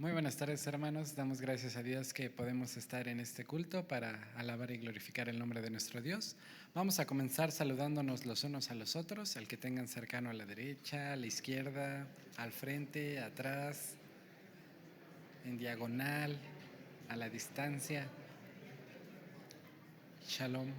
Muy buenas tardes, hermanos. Damos gracias a Dios que podemos estar en este culto para alabar y glorificar el nombre de nuestro Dios. Vamos a comenzar saludándonos los unos a los otros, al que tengan cercano a la derecha, a la izquierda, al frente, atrás, en diagonal, a la distancia. Shalom.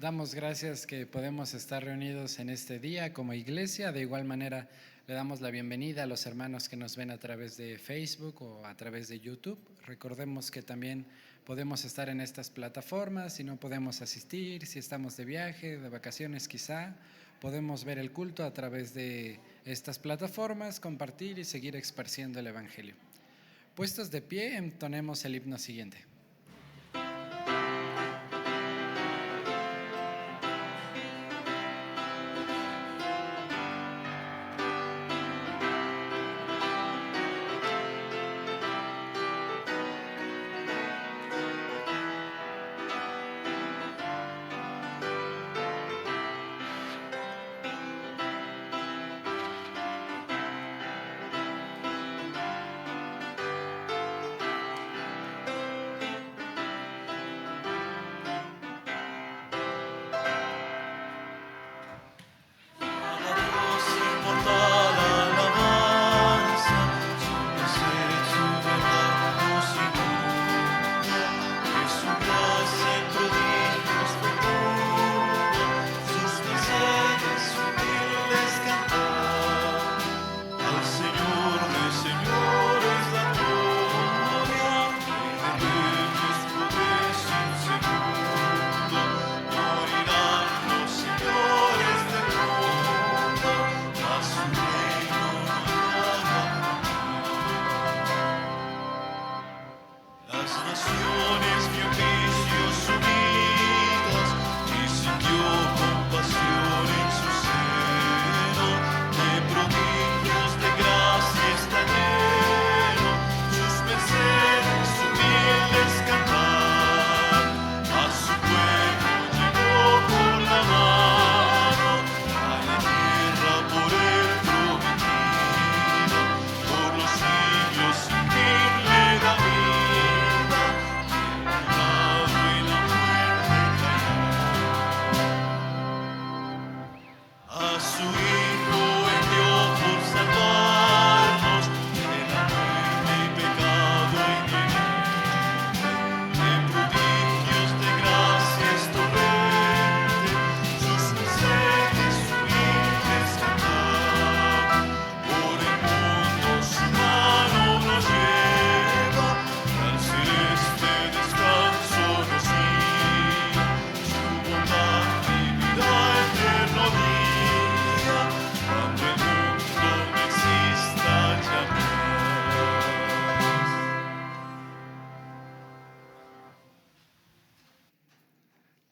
Damos gracias que podemos estar reunidos en este día como iglesia. De igual manera, le damos la bienvenida a los hermanos que nos ven a través de Facebook o a través de YouTube. Recordemos que también podemos estar en estas plataformas si no podemos asistir, si estamos de viaje, de vacaciones quizá. Podemos ver el culto a través de estas plataformas, compartir y seguir esparciendo el Evangelio. Puestos de pie, entonemos el himno siguiente.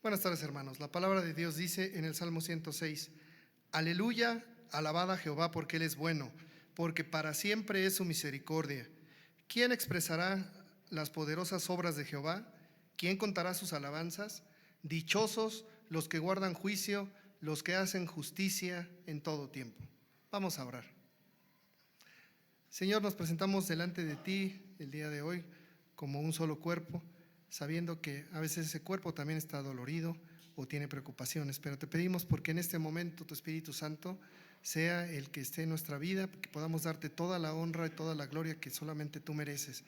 Buenas tardes, hermanos. La palabra de Dios dice en el Salmo 106: Aleluya, alabad a Jehová porque Él es bueno, porque para siempre es su misericordia. ¿Quién expresará las poderosas obras de Jehová? ¿Quién contará sus alabanzas? Dichosos los que guardan juicio, los que hacen justicia en todo tiempo. Vamos a orar. Señor, nos presentamos delante de ti el día de hoy como un solo cuerpo, sabiendo que a veces ese cuerpo también está dolorido o tiene preocupaciones, pero te pedimos porque en este momento tu Espíritu Santo sea el que esté en nuestra vida, que podamos darte toda la honra y toda la gloria que solamente tú mereces.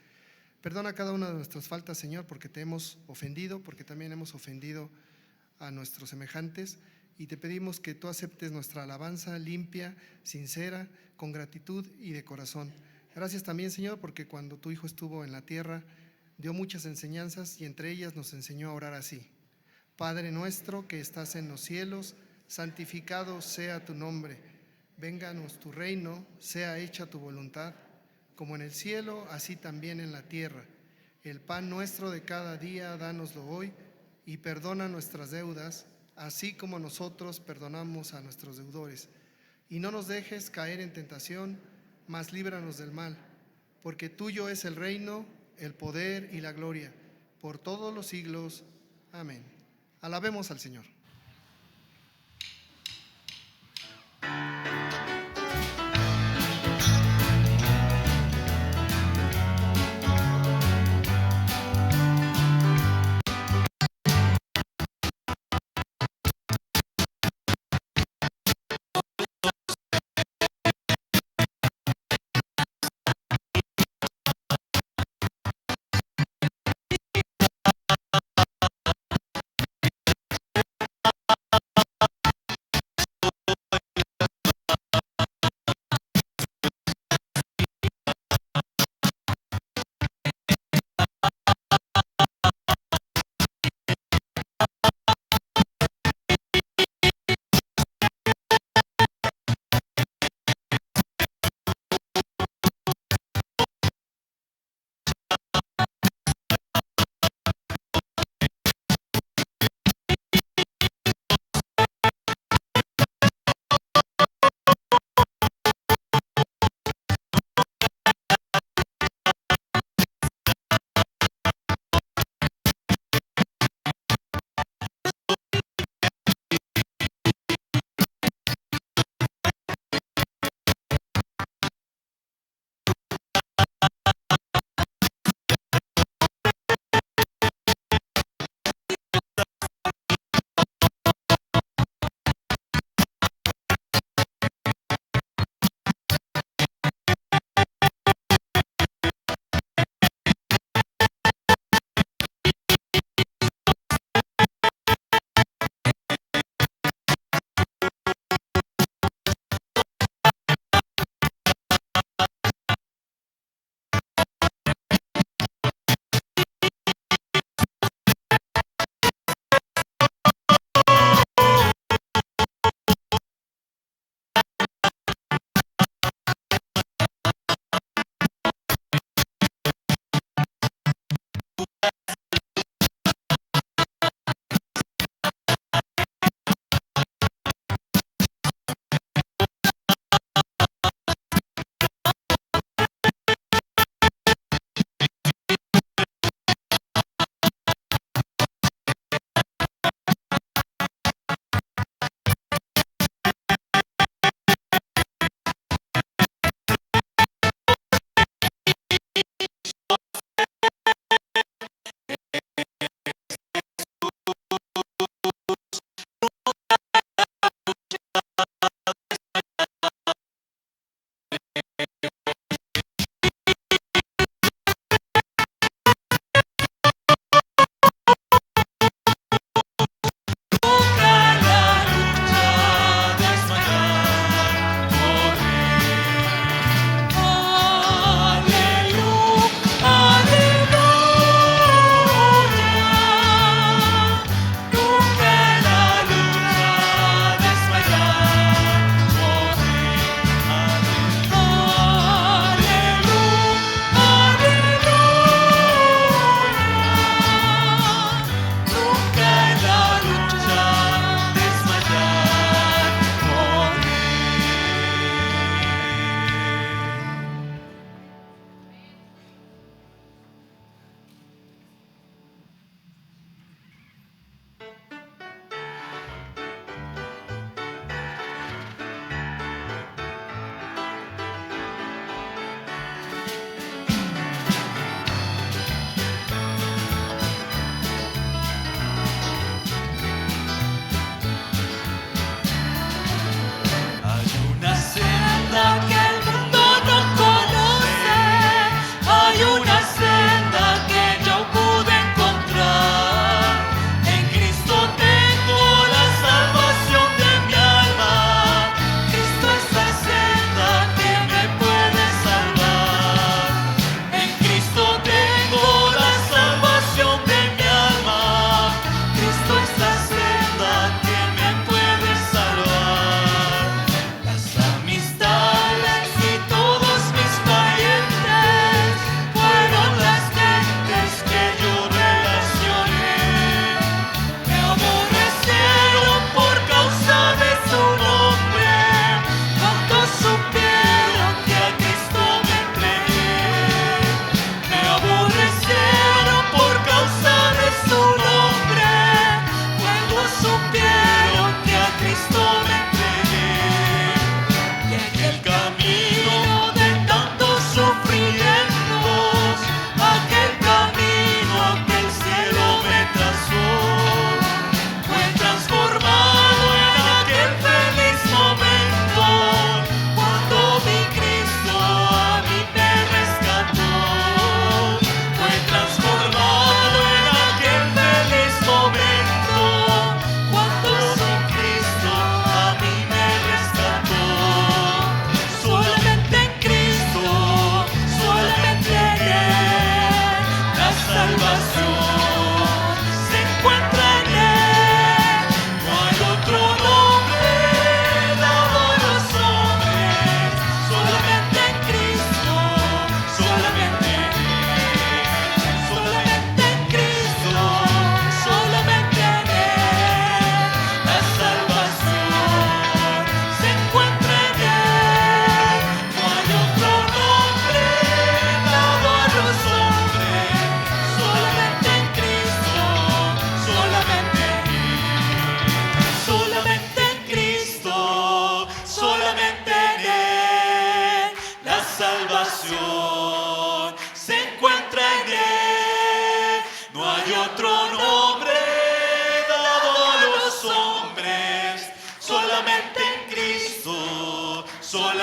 Perdona cada una de nuestras faltas, Señor, porque te hemos ofendido, porque también hemos ofendido a nuestros semejantes, y te pedimos que tú aceptes nuestra alabanza limpia, sincera, con gratitud y de corazón. Gracias también, Señor, porque cuando tu Hijo estuvo en la tierra dio muchas enseñanzas y entre ellas nos enseñó a orar así: Padre nuestro que estás en los cielos, santificado sea tu nombre. Vénganos tu reino, sea hecha tu voluntad, como en el cielo, así también en la tierra. El pan nuestro de cada día, dánoslo hoy, y perdona nuestras deudas, así como nosotros perdonamos a nuestros deudores. y no nos dejes caer en tentación, mas líbranos del mal, porque tuyo es el reino, el poder y la gloria, por todos los siglos. Amén. Alabemos al Señor.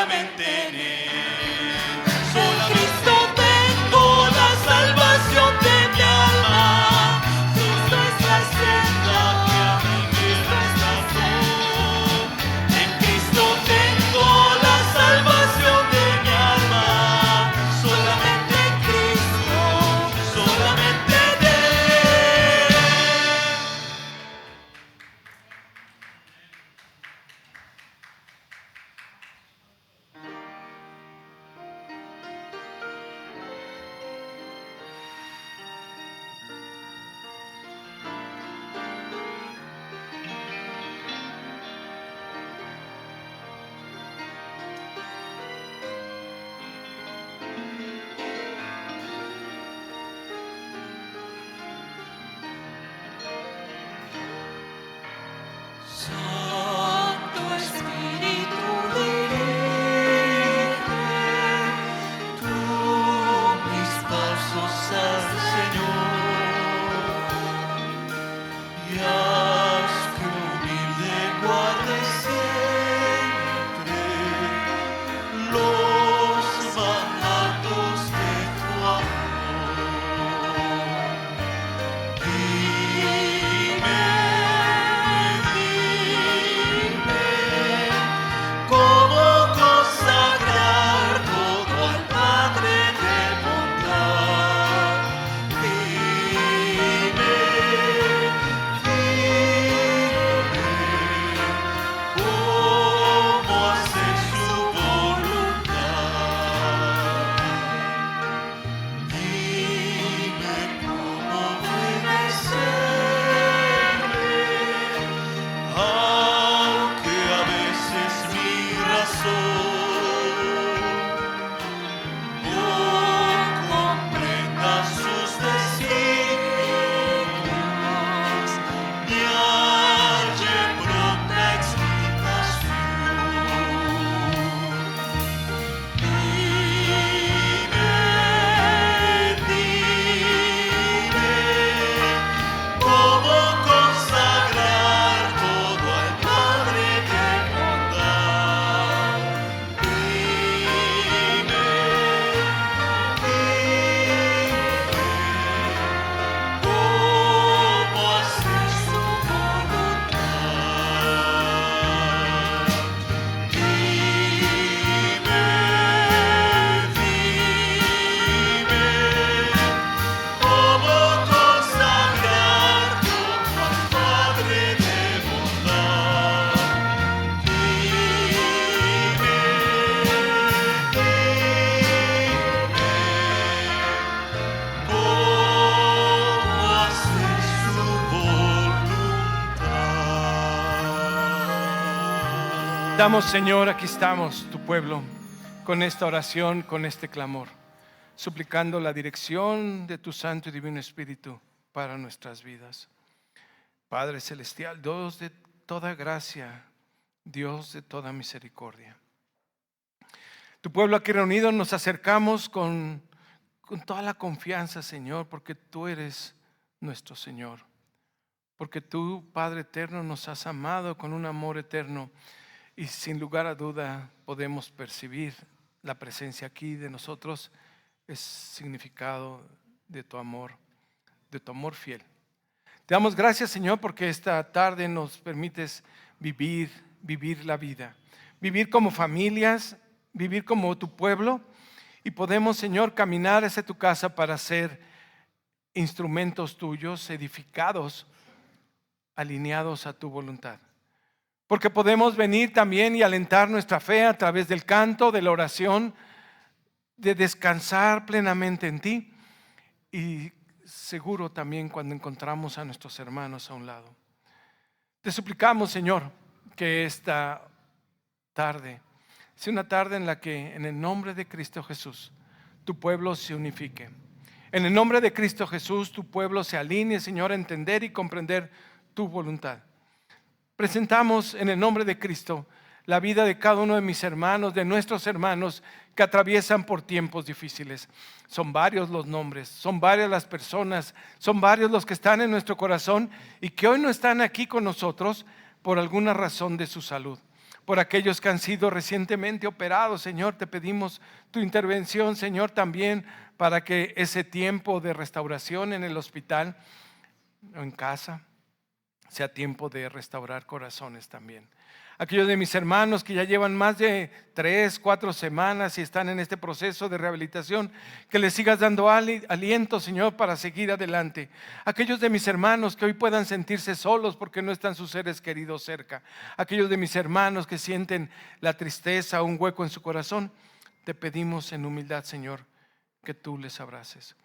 solamente en Él. En Cristo tengo la salvación de mi alma. Cristo es la senda que a mí Cristo es la sed. En Cristo tengo la salvación de mi alma. Solamente en Cristo, solamente en Él. Santo Espíritu dirige tú mis pasos al Señor, y haz que humilde guarde siempre los mandatos de tu amor. Dime cómo consagrar todo al Padre de bondad. Dime cómo hacer su voluntad. Dime cómo obedecerle, aunque a veces mi razón no comprenda sus designios ni halle pronta explicación. Dime cómo consagrar todo al Padre de bondad. Dime cómo hacer su voluntad. Dime cómo consagrar todo al Padre de bondad. Dime cómo hacer su voluntad. Damos, Señor, aquí estamos, tu pueblo, con esta oración, con este clamor, suplicando la dirección de tu Santo y Divino Espíritu para nuestras vidas. Padre Celestial, Dios de toda gracia, Dios de toda misericordia. Tu pueblo aquí reunido nos acercamos con toda la confianza, Señor, porque tú eres nuestro Señor. Porque tú, Padre eterno, nos has amado con un amor eterno y sin lugar a duda podemos percibir la presencia aquí de nosotros, es significado de tu amor fiel. Te damos gracias, Señor, porque esta tarde nos permites vivir la vida, vivir como familias, vivir como tu pueblo, y podemos, Señor, caminar hacia tu casa para ser instrumentos tuyos, edificados, alineados a tu voluntad. Porque podemos venir también y alentar nuestra fe a través del canto, de la oración, de descansar plenamente en ti, y seguro también cuando encontramos a nuestros hermanos a un lado. Te suplicamos, Señor, que esta tarde sea una tarde en la que, en el nombre de Cristo Jesús, tu pueblo se unifique. En el nombre de Cristo Jesús, tu pueblo se alinee, Señor, a entender y comprender tu voluntad. Presentamos en el nombre de Cristo la vida de cada uno de mis hermanos, de nuestros hermanos que atraviesan por tiempos difíciles. Son varios los nombres, son varias las personas, son varios los que están en nuestro corazón y que hoy no están aquí con nosotros por alguna razón de su salud, Por aquellos que han sido recientemente operados, Señor, te pedimos tu intervención, Señor, también para que ese tiempo de restauración en el hospital o en casa sea tiempo de restaurar corazones también. Aquellos de mis hermanos que ya llevan más de 3, 4 semanas y están en este proceso de rehabilitación, que les sigas dando aliento, Señor, para seguir adelante. Aquellos de mis hermanos que hoy puedan sentirse solos porque no están sus seres queridos cerca. Aquellos de mis hermanos que sienten la tristeza o un hueco en su corazón, te pedimos en humildad, Señor, que tú les abraces.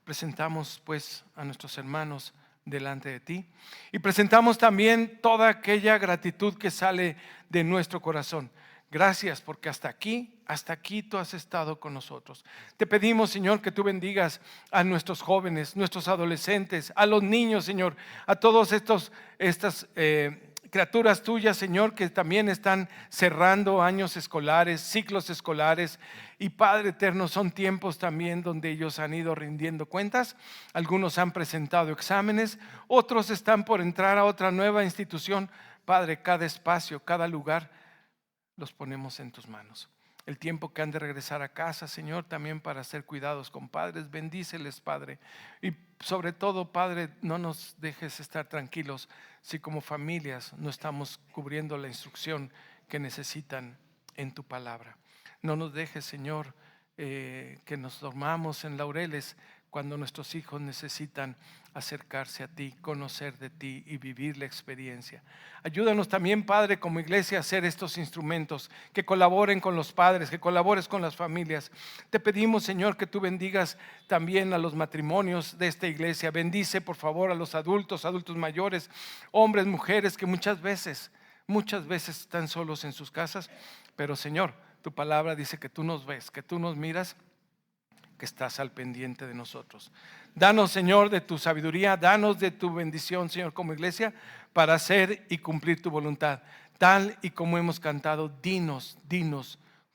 Presentamos pues a nuestros hermanos delante de ti y presentamos también toda aquella gratitud que sale de nuestro corazón. Gracias porque hasta aquí tú has estado con nosotros. Te pedimos, Señor, que tú bendigas a nuestros jóvenes, nuestros adolescentes, a los niños, Señor, a todos estas criaturas tuyas, Señor, que también están cerrando años escolares, ciclos escolares. Y Padre eterno, son tiempos también donde ellos han ido rindiendo cuentas. Algunos han presentado exámenes, otros están por entrar a otra nueva institución. Padre, cada espacio, cada lugar, los ponemos en tus manos. El tiempo que han de regresar a casa, Señor, también para ser cuidados con padres, bendíceles, Padre. Y sobre todo, Padre, no nos dejes estar tranquilos si como familias no estamos cubriendo la instrucción que necesitan en tu palabra. No nos dejes, Señor, que nos dormamos en laureles cuando nuestros hijos necesitan acercarse a ti, conocer de ti y vivir la experiencia. Ayúdanos también, Padre, como iglesia a hacer estos instrumentos, que colaboren con los padres, que colabores con las familias. Te pedimos, Señor, que tú bendigas también a los matrimonios de esta iglesia. Bendice, por favor, a los adultos mayores, hombres, mujeres que muchas veces están solos en sus casas. Pero, Señor, tu palabra dice que tú nos ves, que tú nos miras, que estás al pendiente de nosotros. Danos, Señor, de tu sabiduría, danos de tu bendición, Señor, como iglesia, para hacer y cumplir tu voluntad. Tal y como hemos cantado, dinos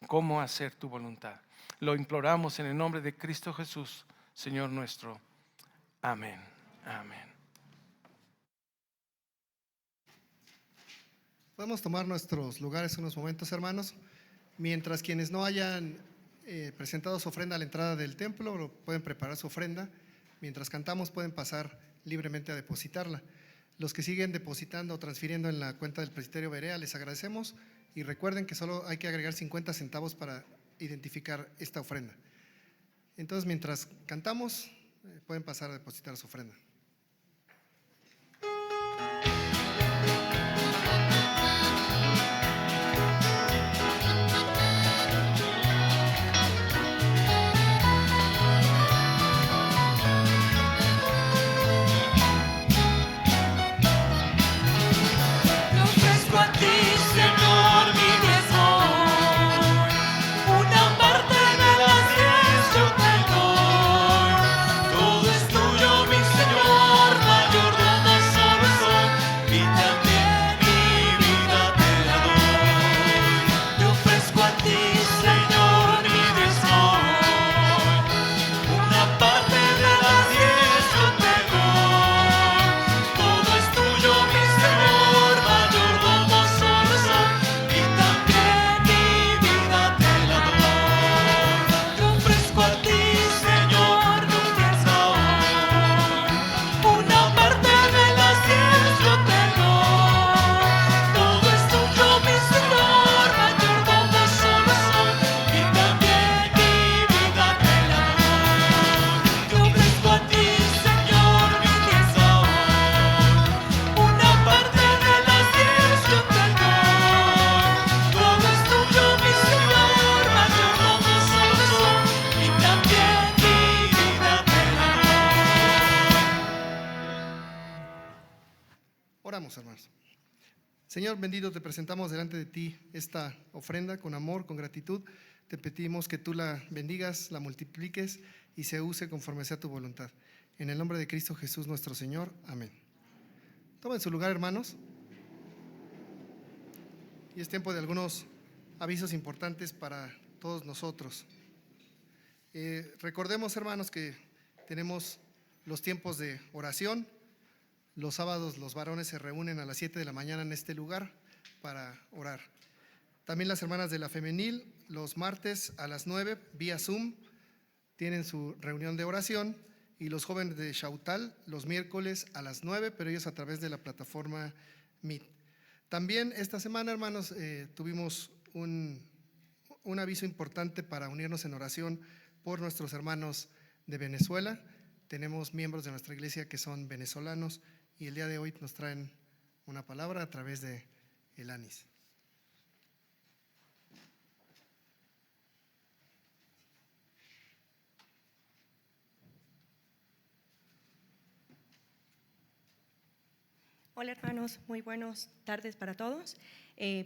cómo hacer tu voluntad. Lo imploramos en el nombre de Cristo Jesús, Señor nuestro. Amén. Amén. Podemos tomar nuestros lugares unos momentos, hermanos. Mientras quienes no hayan presentado su ofrenda a la entrada del templo, pueden preparar su ofrenda. Mientras cantamos pueden pasar libremente a depositarla. Los que siguen depositando o transfiriendo en la cuenta del presbiterio Berea, les agradecemos y recuerden que solo hay que agregar 50 centavos para identificar esta ofrenda. Entonces, mientras cantamos, pueden pasar a depositar su ofrenda. Oramos, hermanos. Señor bendito, te presentamos delante de ti esta ofrenda con amor, con gratitud. Te pedimos que tú la bendigas, la multipliques y se use conforme sea tu voluntad. En el nombre de Cristo Jesús nuestro Señor. Amén. Tomen su lugar, hermanos. Y es tiempo de algunos avisos importantes para todos nosotros. Recordemos, hermanos, que tenemos los tiempos de oración. Los sábados los varones se reúnen a las 7 de la mañana en este lugar para orar. También las hermanas de la femenil, los martes a las 9, vía Zoom, tienen su reunión de oración. Y los jóvenes de Chautal, los miércoles a las 9, pero ellos a través de la plataforma Meet. También esta semana, hermanos, tuvimos un aviso importante para unirnos en oración por nuestros hermanos de Venezuela. Tenemos miembros de nuestra iglesia que son venezolanos y el día de hoy nos traen una palabra a través de Elanis. Hola hermanos, muy buenas tardes para todos.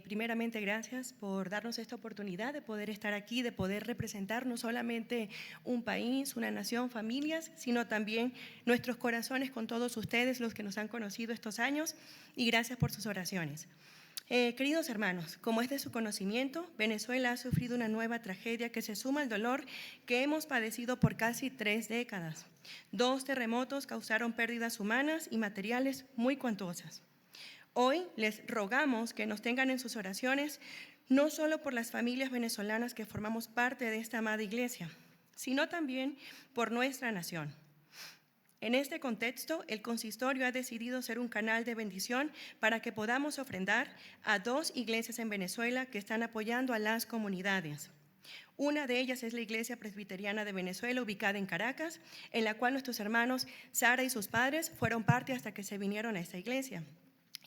Primeramente, gracias por darnos esta oportunidad de poder estar aquí, de poder representar no solamente un país, una nación, familias, sino también nuestros corazones con todos ustedes, los que nos han conocido estos años, y gracias por sus oraciones. Queridos hermanos, como es de su conocimiento, Venezuela ha sufrido una nueva tragedia que se suma al dolor que hemos padecido por casi 3 décadas. 2 terremotos causaron pérdidas humanas y materiales muy cuantosas. Hoy les rogamos que nos tengan en sus oraciones, no solo por las familias venezolanas que formamos parte de esta amada iglesia, sino también por nuestra nación. En este contexto, el consistorio ha decidido ser un canal de bendición para que podamos ofrendar a 2 iglesias en Venezuela que están apoyando a las comunidades. Una de ellas es la Iglesia Presbiteriana de Venezuela, ubicada en Caracas, en la cual nuestros hermanos Sara y sus padres fueron parte hasta que se vinieron a esta iglesia.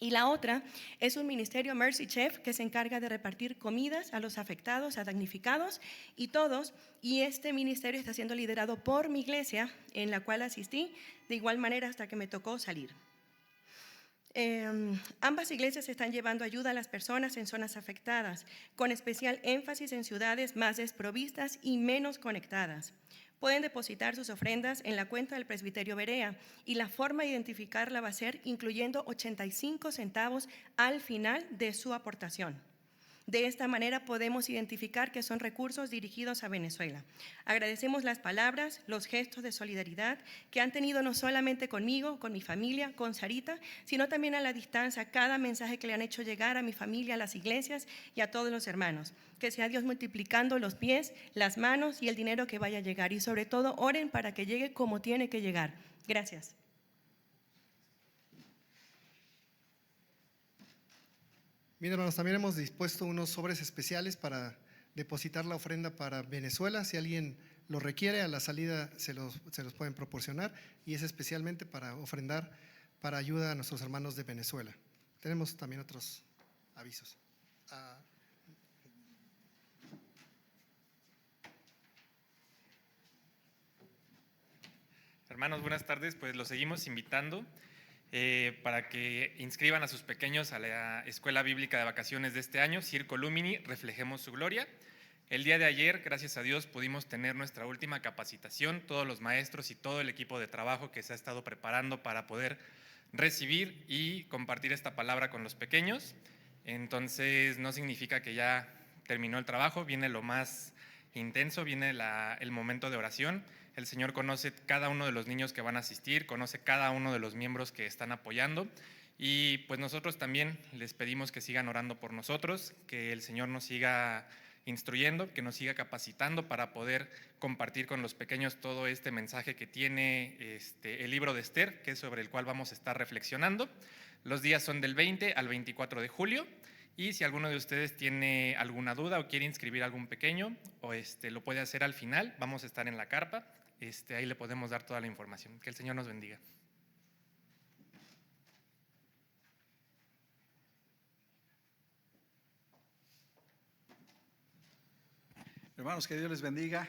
Y la otra es un ministerio Mercy Chef que se encarga de repartir comidas a los afectados, a damnificados y este ministerio está siendo liderado por mi iglesia, en la cual asistí de igual manera hasta que me tocó salir. Ambas iglesias están llevando ayuda a las personas en zonas afectadas, con especial énfasis en ciudades más desprovistas y menos conectadas. Pueden depositar sus ofrendas en la cuenta del presbiterio Berea y la forma de identificarla va a ser incluyendo 85 centavos al final de su aportación. De esta manera podemos identificar que son recursos dirigidos a Venezuela. Agradecemos las palabras, los gestos de solidaridad que han tenido no solamente conmigo, con mi familia, con Sarita, sino también a la distancia, cada mensaje que le han hecho llegar a mi familia, a las iglesias y a todos los hermanos. Que sea Dios multiplicando los pies, las manos y el dinero que vaya a llegar. Y sobre todo, oren para que llegue como tiene que llegar. Gracias. Bien, hermanos, también hemos dispuesto unos sobres especiales para depositar la ofrenda para Venezuela. Si alguien lo requiere, a la salida se los pueden proporcionar y es especialmente para ofrendar para ayuda a nuestros hermanos de Venezuela. Tenemos también otros avisos. Hermanos, buenas tardes. Pues los seguimos invitando para que inscriban a sus pequeños a la Escuela Bíblica de Vacaciones de este año, Circo Lumini, Reflejemos su Gloria. El día de ayer, gracias a Dios, pudimos tener nuestra última capacitación, todos los maestros y todo el equipo de trabajo que se ha estado preparando para poder recibir y compartir esta palabra con los pequeños. Entonces, no significa que ya terminó el trabajo, viene lo más intenso, viene el momento de oración. El Señor conoce cada uno de los niños que van a asistir, conoce cada uno de los miembros que están apoyando y pues nosotros también les pedimos que sigan orando por nosotros, que el Señor nos siga instruyendo, que nos siga capacitando para poder compartir con los pequeños todo este mensaje que tiene el libro de Esther, que es sobre el cual vamos a estar reflexionando. Los días son del 20 al 24 de julio. Y si alguno de ustedes tiene alguna duda o quiere inscribir a algún pequeño, o lo puede hacer al final, vamos a estar en la carpa, ahí le podemos dar toda la información. Que el Señor nos bendiga. Hermanos, que Dios les bendiga.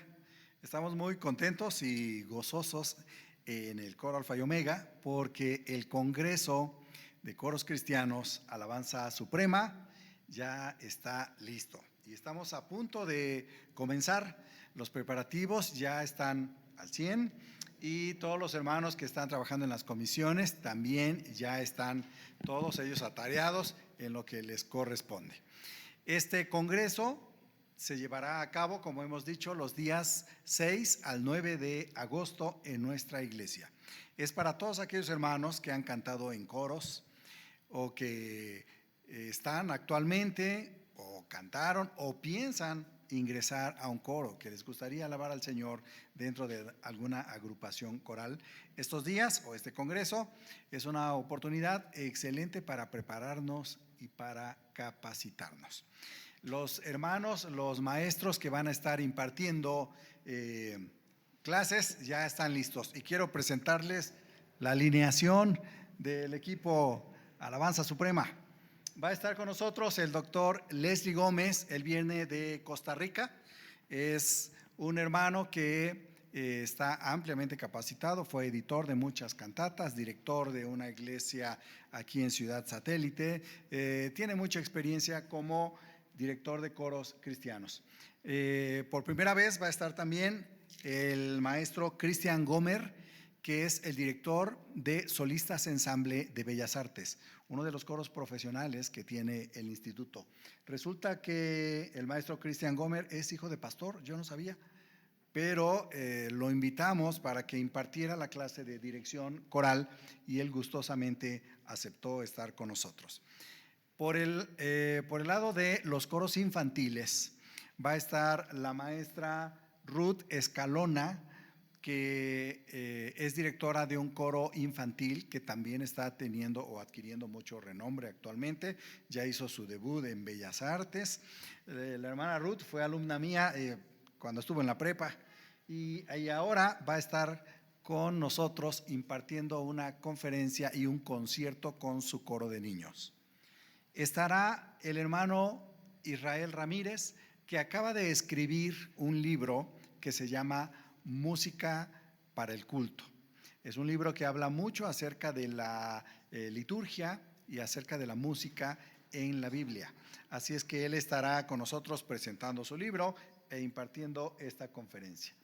Estamos muy contentos y gozosos en el Coro Alfa y Omega porque el Congreso de Coros Cristianos Alabanza Suprema ya está listo y estamos a punto de comenzar. Los preparativos ya están al 100 y todos los hermanos que están trabajando en las comisiones también ya están todos ellos atareados en lo que les corresponde. Este congreso se llevará a cabo, como hemos dicho, los días 6 al 9 de agosto en nuestra iglesia. Es para todos aquellos hermanos que han cantado en coros o que están actualmente o cantaron o piensan ingresar a un coro, que les gustaría alabar al Señor dentro de alguna agrupación coral, estos días o este congreso es una oportunidad excelente para prepararnos y para capacitarnos. Los hermanos, los maestros que van a estar impartiendo clases ya están listos y quiero presentarles la alineación del equipo Alabanza Suprema. Va a estar con nosotros el doctor Leslie Gómez, él viene de Costa Rica, es un hermano que está ampliamente capacitado, fue editor de muchas cantatas, director de una iglesia aquí en Ciudad Satélite, tiene mucha experiencia como director de coros cristianos. Por primera vez va a estar también el maestro Cristian Gomer, que es el director de Solistas Ensamble de Bellas Artes, uno de los coros profesionales que tiene el instituto. Resulta que el maestro Cristian Gomer es hijo de pastor, yo no sabía, pero lo invitamos para que impartiera la clase de dirección coral y él gustosamente aceptó estar con nosotros. Por el lado de los coros infantiles va a estar la maestra Ruth Escalona, que es directora de un coro infantil que también está teniendo o adquiriendo mucho renombre actualmente. Ya hizo su debut en Bellas Artes. La hermana Ruth fue alumna mía cuando estuvo en la prepa y ahora va a estar con nosotros impartiendo una conferencia y un concierto con su coro de niños. Estará el hermano Israel Ramírez, que acaba de escribir un libro que se llama Música para el culto. Es un libro que habla mucho acerca de la liturgia y acerca de la música en la Biblia. Así es que él estará con nosotros presentando su libro e impartiendo esta conferencia.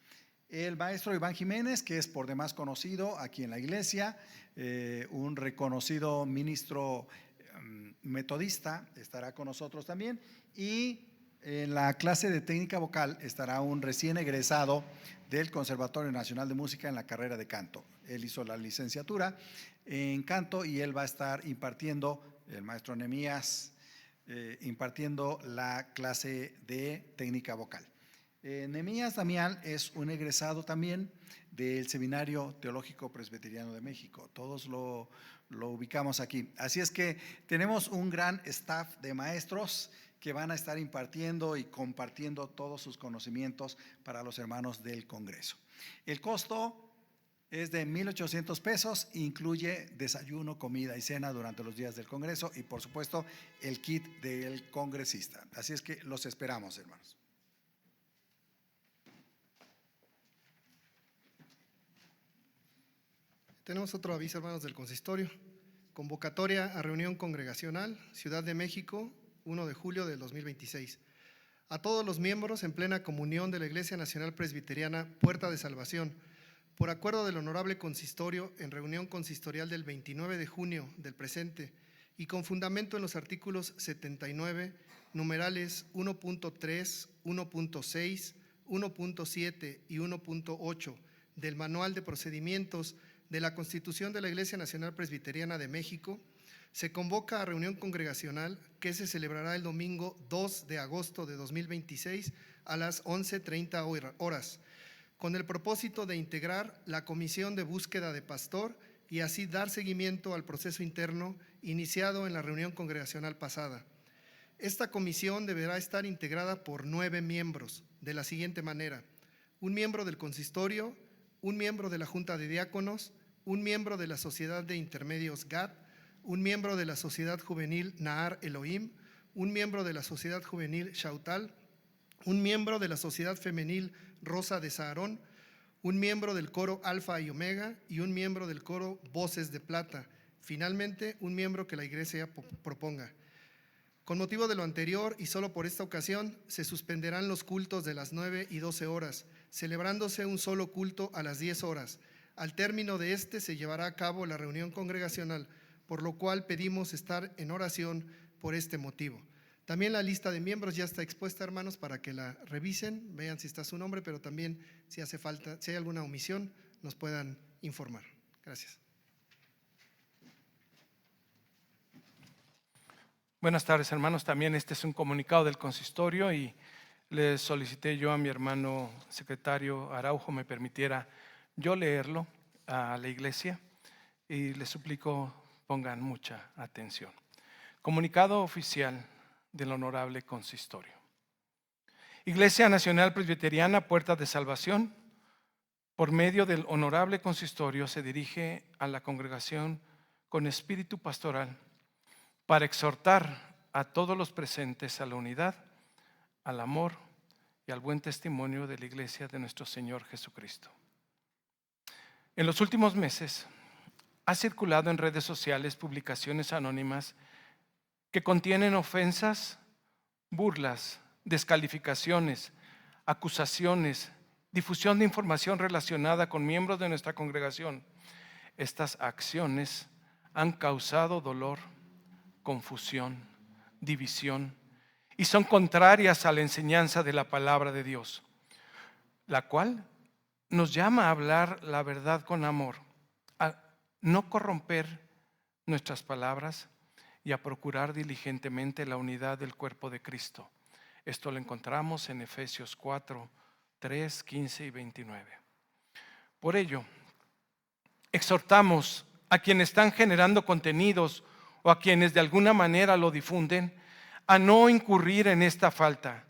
El maestro Iván Jiménez, que es por demás conocido aquí en la iglesia, un reconocido ministro metodista, estará con nosotros también. Y en la clase de técnica vocal estará un recién egresado del Conservatorio Nacional de Música en la carrera de canto. Él hizo la licenciatura en canto y él va a estar impartiendo, el maestro Nehemías, impartiendo la clase de técnica vocal. Nehemías Damián es un egresado también del Seminario Teológico Presbiteriano de México. Todos lo ubicamos aquí. Así es que tenemos un gran staff de maestros que van a estar impartiendo y compartiendo todos sus conocimientos para los hermanos del Congreso. El costo es de 1,800 pesos, incluye desayuno, comida y cena durante los días del Congreso y por supuesto el kit del congresista. Así es que los esperamos, hermanos. Tenemos otro aviso, hermanos, del consistorio. Convocatoria a reunión congregacional, Ciudad de México, 1 de julio del 2026. A todos los miembros en plena comunión de la Iglesia Nacional Presbiteriana Puerta de Salvación, por acuerdo del Honorable Consistorio en reunión consistorial del 29 de junio del presente y con fundamento en los artículos 79, numerales 1.3, 1.6, 1.7 y 1.8 del Manual de Procedimientos de la Constitución de la Iglesia Nacional Presbiteriana de México, se convoca a reunión congregacional que se celebrará el domingo 2 de agosto de 2026 a las 11:30 horas, con el propósito de integrar la comisión de búsqueda de pastor y así dar seguimiento al proceso interno iniciado en la reunión congregacional pasada. Esta comisión deberá estar integrada por 9 miembros, de la siguiente manera: un miembro del consistorio, un miembro de la Junta de Diáconos, un miembro de la Sociedad de Intermedios GAD, un miembro de la Sociedad Juvenil Nahar Elohim, un miembro de la Sociedad Juvenil Shautal, un miembro de la Sociedad Femenil Rosa de Saharón, un miembro del coro Alfa y Omega y un miembro del coro Voces de Plata. Finalmente, un miembro que la Iglesia proponga. Con motivo de lo anterior y solo por esta ocasión, se suspenderán los cultos de las 9 y 12 horas, celebrándose un solo culto a las 10 horas. Al término de este se llevará a cabo la reunión congregacional, por lo cual pedimos estar en oración por este motivo. También la lista de miembros ya está expuesta, hermanos, para que la revisen, vean si está su nombre, pero también si hace falta, si hay alguna omisión, nos puedan informar. Gracias. Buenas tardes, hermanos. También este es un comunicado del consistorio y le solicité yo a mi hermano secretario Araujo me permitiera yo leerlo a la iglesia y les suplico pongan mucha atención. Comunicado oficial del Honorable Consistorio. Iglesia Nacional Presbiteriana Puerta de Salvación, por medio del Honorable Consistorio, se dirige a la congregación con espíritu pastoral para exhortar a todos los presentes a la unidad, al amor y al buen testimonio de la Iglesia de nuestro Señor Jesucristo. En los últimos meses ha circulado en redes sociales publicaciones anónimas que contienen ofensas, burlas, descalificaciones, acusaciones, difusión de información relacionada con miembros de nuestra congregación. Estas acciones han causado dolor, confusión, división y son contrarias a la enseñanza de la palabra de Dios, la cual nos llama a hablar la verdad con amor, a no corromper nuestras palabras y a procurar diligentemente la unidad del cuerpo de Cristo. Esto lo encontramos en Efesios 4, 3, 15 y 29. Por ello, exhortamos a quienes están generando contenidos o a quienes de alguna manera lo difunden a no incurrir en esta falta.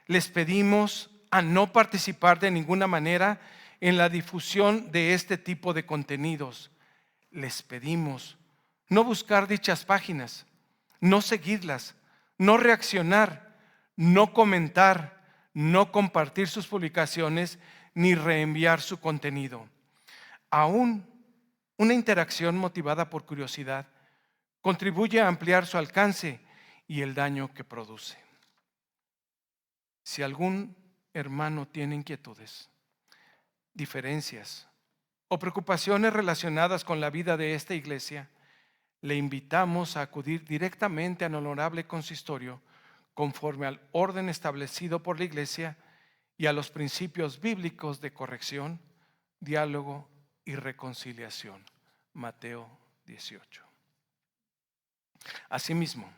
Les pedimos a no participar de ninguna manera en la difusión de este tipo de contenidos. Les pedimos no buscar dichas páginas, no seguirlas, no reaccionar, no comentar, no compartir sus publicaciones ni reenviar su contenido. Aún una interacción motivada por curiosidad contribuye a ampliar su alcance y el daño que produce. Si algún hermano tiene inquietudes, diferencias o preocupaciones relacionadas con la vida de esta iglesia, le invitamos a acudir directamente al Honorable Consistorio conforme al orden establecido por la iglesia y a los principios bíblicos de corrección, diálogo y reconciliación. Mateo 18. Asimismo,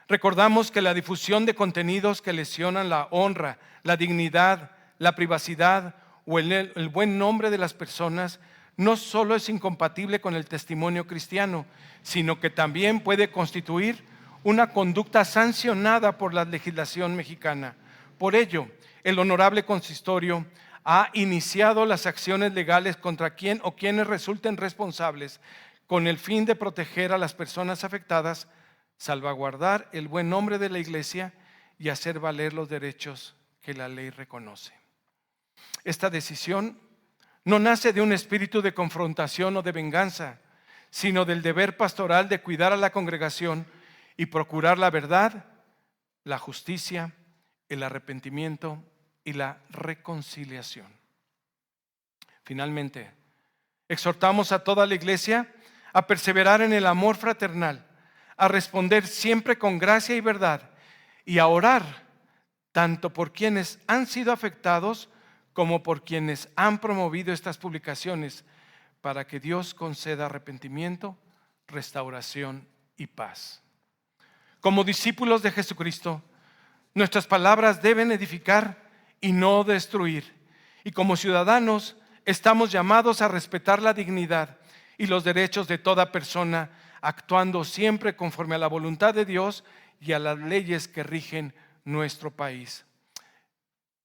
recordamos que la difusión de contenidos que lesionan la honra, la dignidad, la privacidad o el buen nombre de las personas no solo es incompatible con el testimonio cristiano, sino que también puede constituir una conducta sancionada por la legislación mexicana. Por ello, el Honorable Consistorio ha iniciado las acciones legales contra quien o quienes resulten responsables con el fin de proteger a las personas afectadas, salvaguardar el buen nombre de la iglesia y hacer valer los derechos que la ley reconoce. Esta decisión no nace de un espíritu de confrontación o de venganza, sino del deber pastoral de cuidar a la congregación y procurar la verdad, la justicia, el arrepentimiento y la reconciliación. Finalmente, exhortamos a toda la iglesia a perseverar en el amor fraternal, a responder siempre con gracia y verdad y a orar tanto por quienes han sido afectados como por quienes han promovido estas publicaciones, para que Dios conceda arrepentimiento, restauración y paz. Como discípulos de Jesucristo, nuestras palabras deben edificar y no destruir. Y como ciudadanos, estamos llamados a respetar la dignidad y los derechos de toda persona, actuando siempre conforme a la voluntad de Dios y a las leyes que rigen nuestro país.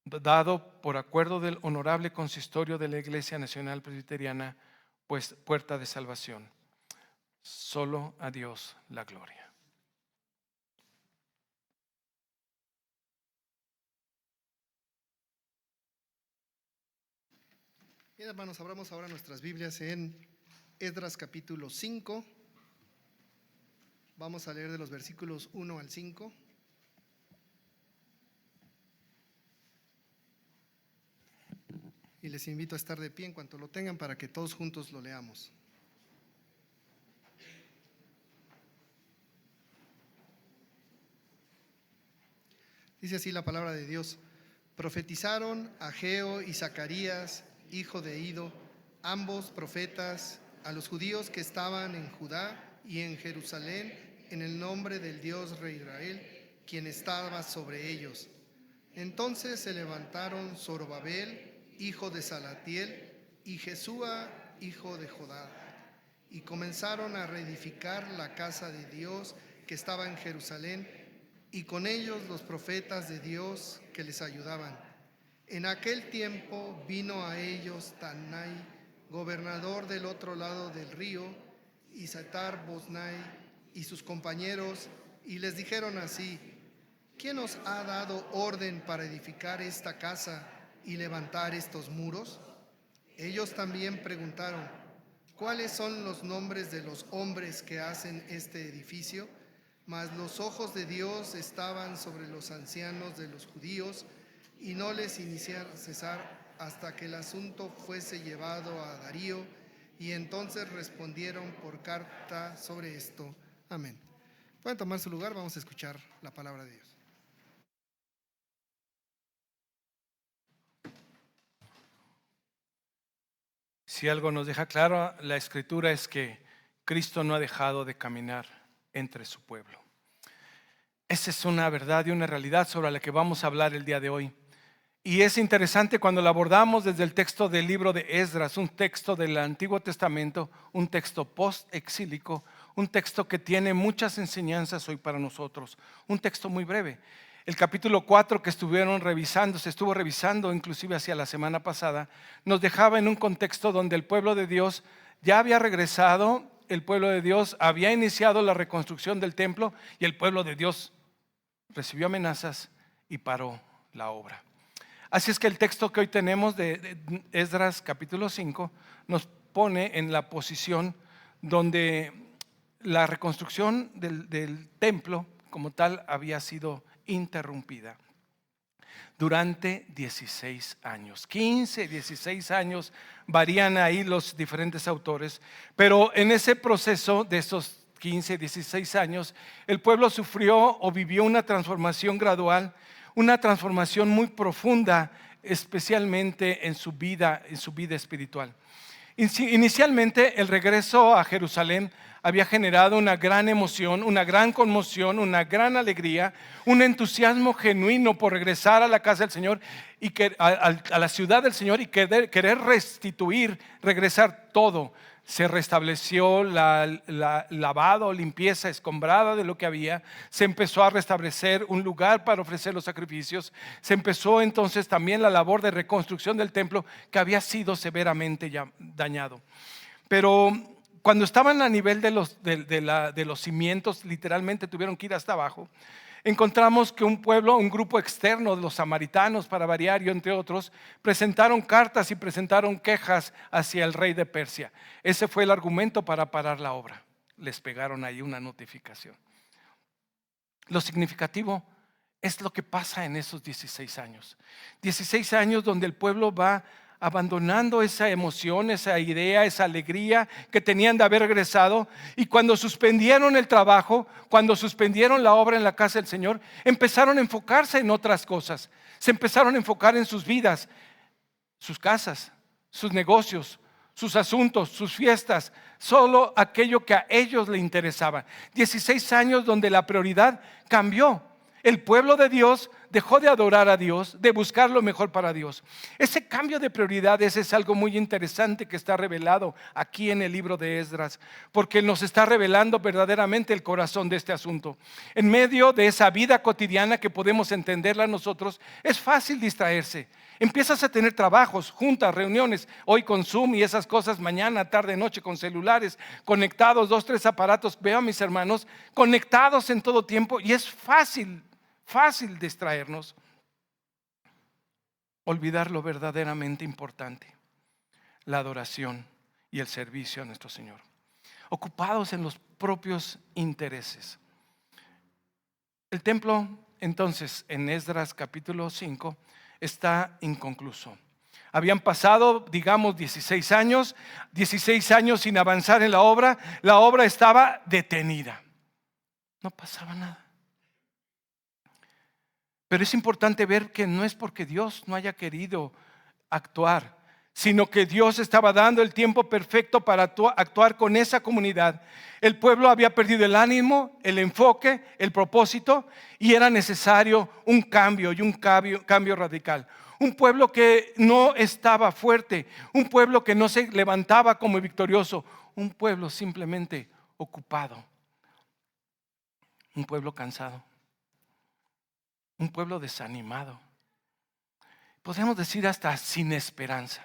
Dado por acuerdo del Honorable Consistorio de la Iglesia Nacional Presbiteriana, pues Puerta de Salvación. Solo a Dios la gloria. Bien, hermanos, abramos ahora nuestras Biblias en Esdras capítulo 5. Vamos a leer de los versículos 1 al 5. Y les invito a estar de pie en cuanto lo tengan para que todos juntos lo leamos. Dice así la palabra de Dios: profetizaron Ageo y Zacarías, hijo de Ido, ambos profetas, a los judíos que estaban en Judá y en Jerusalén en el nombre del Dios de Israel, quien estaba sobre ellos. Entonces se levantaron Zorobabel, hijo de Salatiel, y Jesúa, hijo de Jodá, y comenzaron a reedificar la casa de Dios que estaba en Jerusalén, y con ellos los profetas de Dios que les ayudaban. En aquel tiempo vino a ellos Tanai, gobernador del otro lado del río, y Setar Boznai y sus compañeros, y les dijeron así: ¿quién os ha dado orden para edificar esta casa y levantar estos muros? Ellos también preguntaron: ¿cuáles son los nombres de los hombres que hacen este edificio? Mas los ojos de Dios estaban sobre los ancianos de los judíos, y no les iniciaron cesar hasta que el asunto fuese llevado a Darío, y entonces respondieron por carta sobre esto. Amén. Pueden tomar su lugar, vamos a escuchar la palabra de Dios. Si algo nos deja claro la Escritura es que Cristo no ha dejado de caminar entre su pueblo. Esa es una verdad y una realidad sobre la que vamos a hablar el día de hoy. Y es interesante cuando la abordamos desde el texto del libro de Esdras, un texto del Antiguo Testamento, un texto post-exílico, un texto que tiene muchas enseñanzas hoy para nosotros, un texto muy breve. El capítulo 4 que se estuvo revisando inclusive hacia la semana pasada, nos dejaba en un contexto donde el pueblo de Dios ya había regresado, el pueblo de Dios había iniciado la reconstrucción del templo y el pueblo de Dios recibió amenazas y paró la obra. Así es que el texto que hoy tenemos de Esdras capítulo 5 nos pone en la posición donde la reconstrucción del templo como tal había sido interrumpida durante 16 años. 15, 16 años, varían ahí los diferentes autores, pero en ese proceso de esos 15, 16 años, el pueblo sufrió o vivió una transformación gradual, una transformación muy profunda, especialmente en su vida espiritual. Inicialmente, el regreso a Jerusalén había generado una gran emoción, una gran conmoción, una gran alegría, un entusiasmo genuino por regresar a la casa del Señor y a la ciudad del Señor y querer restituir, regresar todo. Se restableció la lavado, limpieza escombrada de lo que había. Se empezó a restablecer un lugar para ofrecer los sacrificios. Se empezó entonces también la labor de reconstrucción del templo que había sido severamente dañado. Pero cuando estaban a nivel de los cimientos, literalmente tuvieron que ir hasta abajo. Encontramos que un grupo externo de los samaritanos, para variar, y entre otros, presentaron cartas y presentaron quejas hacia el rey de Persia. Ese fue el argumento para parar la obra. Les pegaron ahí una notificación. Lo significativo es lo que pasa en esos 16 años. 16 años donde el pueblo va abandonando esa emoción, esa idea, esa alegría que tenían de haber regresado, y cuando suspendieron el trabajo, cuando suspendieron la obra en la casa del Señor, empezaron a enfocarse en otras cosas. Se empezaron a enfocar en sus vidas, sus casas, sus negocios, sus asuntos, sus fiestas, solo aquello que a ellos les interesaba. 16 años donde la prioridad cambió. El pueblo de Dios dejó de adorar a Dios, de buscar lo mejor para Dios. Ese cambio de prioridades es algo muy interesante que está revelado aquí en el libro de Esdras, porque nos está revelando verdaderamente el corazón de este asunto. En medio de esa vida cotidiana que podemos entenderla nosotros, es fácil distraerse. Empiezas a tener trabajos, juntas, reuniones, hoy con Zoom y esas cosas, mañana, tarde, noche, con celulares, conectados, 2, 3 aparatos. Veo a mis hermanos conectados en todo tiempo y es fácil distraernos, olvidar lo verdaderamente importante, la adoración y el servicio a nuestro Señor, ocupados en los propios intereses. El templo, entonces, en Esdras capítulo 5, está inconcluso. Habían pasado, digamos, 16 años sin avanzar en la obra estaba detenida, no pasaba nada. Pero es importante ver que no es porque Dios no haya querido actuar, sino que Dios estaba dando el tiempo perfecto para actuar con esa comunidad. El pueblo había perdido el ánimo, el enfoque, el propósito, y era necesario un cambio y un cambio radical. Un pueblo que no estaba fuerte, un pueblo que no se levantaba como victorioso, un pueblo simplemente ocupado, un pueblo cansado, un pueblo desanimado, podemos decir hasta sin esperanza.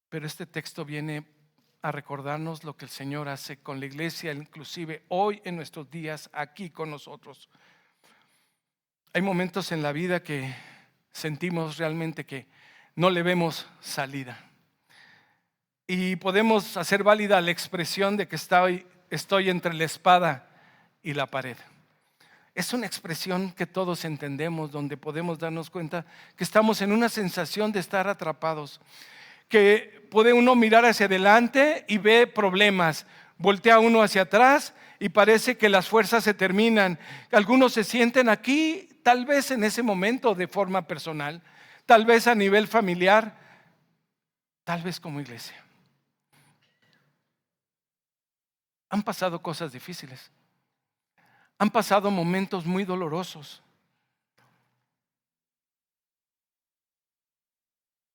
Pero este texto viene a recordarnos lo que el Señor hace con la iglesia, inclusive hoy en nuestros días aquí con nosotros. Hay momentos en la vida que sentimos realmente que no le vemos salida. Y podemos hacer válida la expresión de que estoy entre la espada y la pared. Es una expresión que todos entendemos, donde podemos darnos cuenta que estamos en una sensación de estar atrapados, que puede uno mirar hacia adelante y ve problemas, voltea uno hacia atrás y parece que las fuerzas se terminan. Algunos se sienten aquí, tal vez en ese momento de forma personal, tal vez a nivel familiar, tal vez como iglesia. Han pasado cosas difíciles. Han pasado momentos muy dolorosos.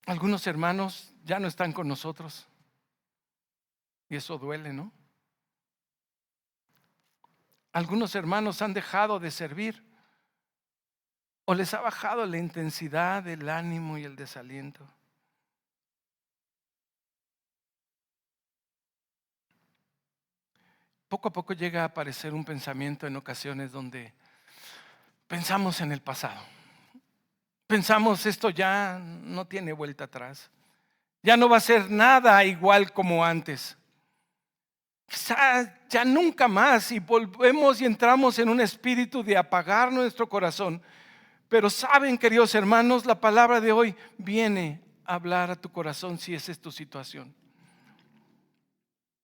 Algunos hermanos ya no están con nosotros. Y eso duele, ¿no? Algunos hermanos han dejado de servir. O les ha bajado la intensidad, el ánimo y el desaliento. Poco a poco llega a aparecer un pensamiento en ocasiones donde pensamos en el pasado. Pensamos, esto ya no tiene vuelta atrás. Ya no va a ser nada igual como antes. Quizá ya nunca más, y volvemos y entramos en un espíritu de apagar nuestro corazón. Pero saben, queridos hermanos, la palabra de hoy viene a hablar a tu corazón si esa es tu situación.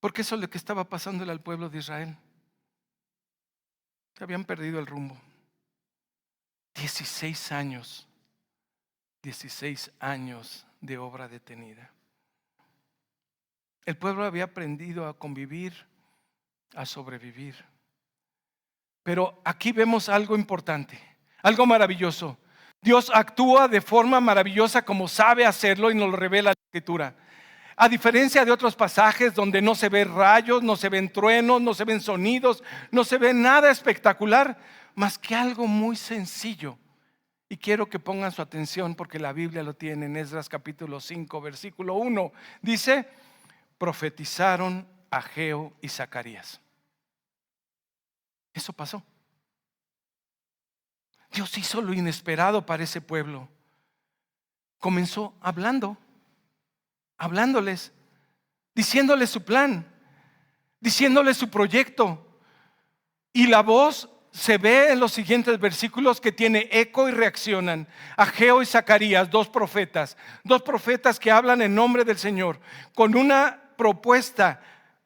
Porque eso es lo que estaba pasándole al pueblo de Israel. Se habían perdido el rumbo. 16 años de obra detenida. El pueblo había aprendido a convivir, a sobrevivir. Pero aquí vemos algo importante, algo maravilloso. Dios actúa de forma maravillosa como sabe hacerlo y nos lo revela la Escritura. A diferencia de otros pasajes donde no se ven rayos, no se ven truenos, no se ven sonidos, no se ve nada espectacular, más que algo muy sencillo. Y quiero que pongan su atención porque la Biblia lo tiene en Esdras capítulo 5, versículo 1. Dice, profetizaron Ageo y Zacarías. Eso pasó. Dios hizo lo inesperado para ese pueblo. Comenzó hablándoles, diciéndoles su plan, diciéndoles su proyecto. Y la voz se ve en los siguientes versículos que tiene eco y reaccionan. Ageo y Zacarías, dos profetas que hablan en nombre del Señor, con una propuesta,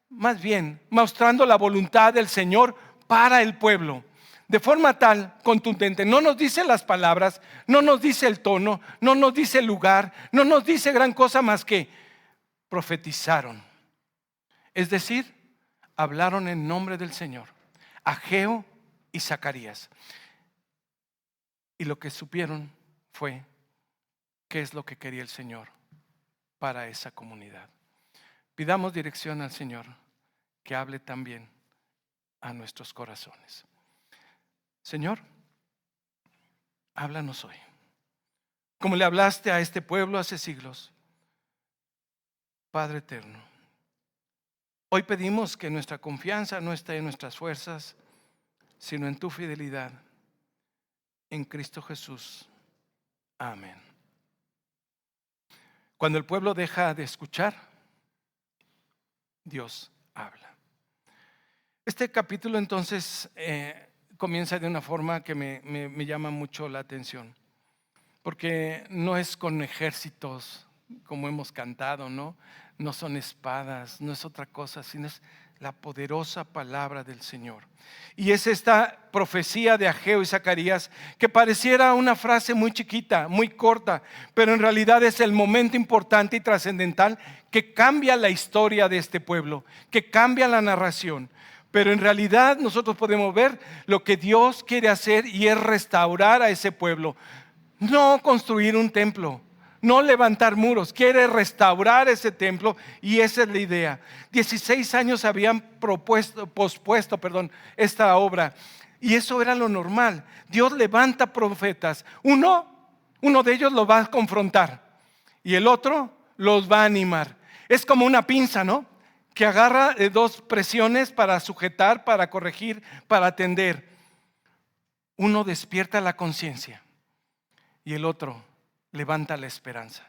más bien mostrando la voluntad del Señor para el pueblo. De forma tal, contundente, no nos dice las palabras, no nos dice el tono, no nos dice el lugar, no nos dice gran cosa más que profetizaron. Es decir, hablaron en nombre del Señor, Ageo y Zacarías. Y lo que supieron fue qué es lo que quería el Señor para esa comunidad. Pidamos dirección al Señor, que hable también a nuestros corazones. Señor, háblanos hoy, como le hablaste a este pueblo hace siglos. Padre eterno, hoy pedimos que nuestra confianza no esté en nuestras fuerzas, sino en tu fidelidad, en Cristo Jesús. Amén. Cuando el pueblo deja de escuchar, Dios habla. Este capítulo entonces comienza de una forma que me llama mucho la atención, porque no es con ejércitos como hemos cantado, ¿no? no son espadas, no es otra cosa, sino es la poderosa palabra del Señor. Y es esta profecía de Ageo y Zacarías que pareciera una frase muy chiquita, muy corta, pero en realidad es el momento importante y trascendental que cambia la historia de este pueblo, que cambia la narración. Pero en realidad nosotros podemos ver lo que Dios quiere hacer, y es restaurar a ese pueblo. No construir un templo, no levantar muros, quiere restaurar ese templo, y esa es la idea. 16 años habían pospuesto esta obra, y eso era lo normal. Dios levanta profetas, uno de ellos los va a confrontar y el otro los va a animar. Es como una pinza, ¿no?, que agarra dos presiones para sujetar, para corregir, para atender. Uno despierta la conciencia y el otro levanta la esperanza.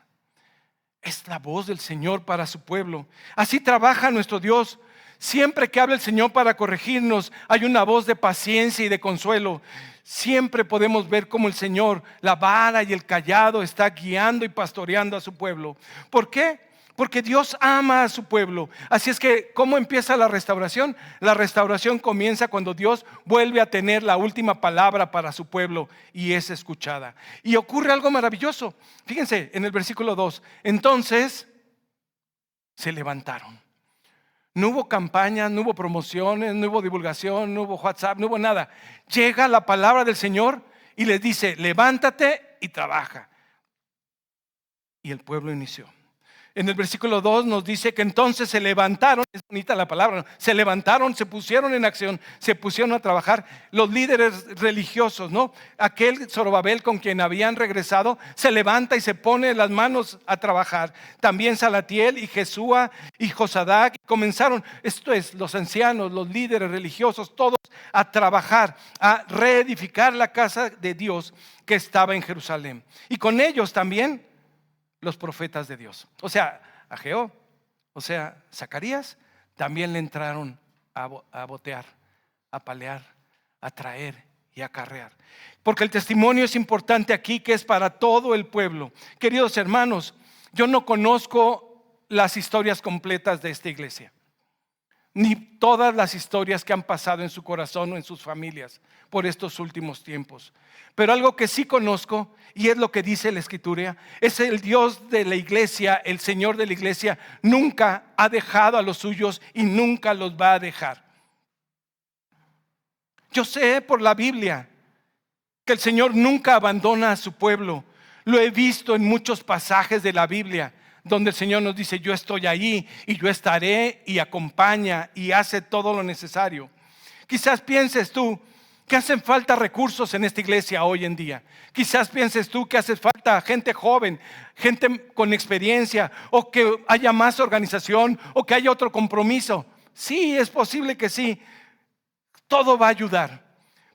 Es la voz del Señor para su pueblo. Así trabaja nuestro Dios. Siempre que habla el Señor para corregirnos, hay una voz de paciencia y de consuelo. Siempre podemos ver cómo el Señor, la vara y el cayado, está guiando y pastoreando a su pueblo. ¿Por qué? Porque Dios ama a su pueblo. Así es que, ¿cómo empieza la restauración? La restauración comienza cuando Dios vuelve a tener la última palabra para su pueblo y es escuchada. Y ocurre algo maravilloso. Fíjense en el versículo 2. Entonces se levantaron. No hubo campañas, no hubo promociones, no hubo divulgación, no hubo WhatsApp, no hubo nada. Llega la palabra del Señor y les dice: levántate y trabaja. Y el pueblo inició. En el versículo 2 nos dice que entonces se levantaron, es bonita la palabra, ¿no? Se levantaron, se pusieron en acción, se pusieron a trabajar. Los líderes religiosos, ¿no? Aquel Zorobabel con quien habían regresado, se levanta y se pone las manos a trabajar. También Salatiel y Jesúa y Josadac comenzaron, esto es, los ancianos, los líderes religiosos, todos a trabajar, a reedificar la casa de Dios que estaba en Jerusalén. Y con ellos también los profetas de Dios, o sea, Ageo, o sea, Zacarías, también le entraron a botear, a palear, a traer y a acarrear. Porque el testimonio es importante aquí, que es para todo el pueblo. Queridos hermanos, yo no conozco las historias completas de esta iglesia, ni todas las historias que han pasado en su corazón o en sus familias por estos últimos tiempos. Pero algo que sí conozco, y es lo que dice la Escritura, es el Dios de la iglesia, el Señor de la iglesia, nunca ha dejado a los suyos y nunca los va a dejar. Yo sé por la Biblia que el Señor nunca abandona a su pueblo. Lo he visto en muchos pasajes de la Biblia, donde el Señor nos dice: yo estoy ahí y yo estaré, y acompaña y hace todo lo necesario. Quizás pienses tú que hacen falta recursos en esta iglesia hoy en día. Quizás pienses tú que hace falta gente joven, gente con experiencia, o que haya más organización, o que haya otro compromiso. Sí, es posible que sí. Todo va a ayudar.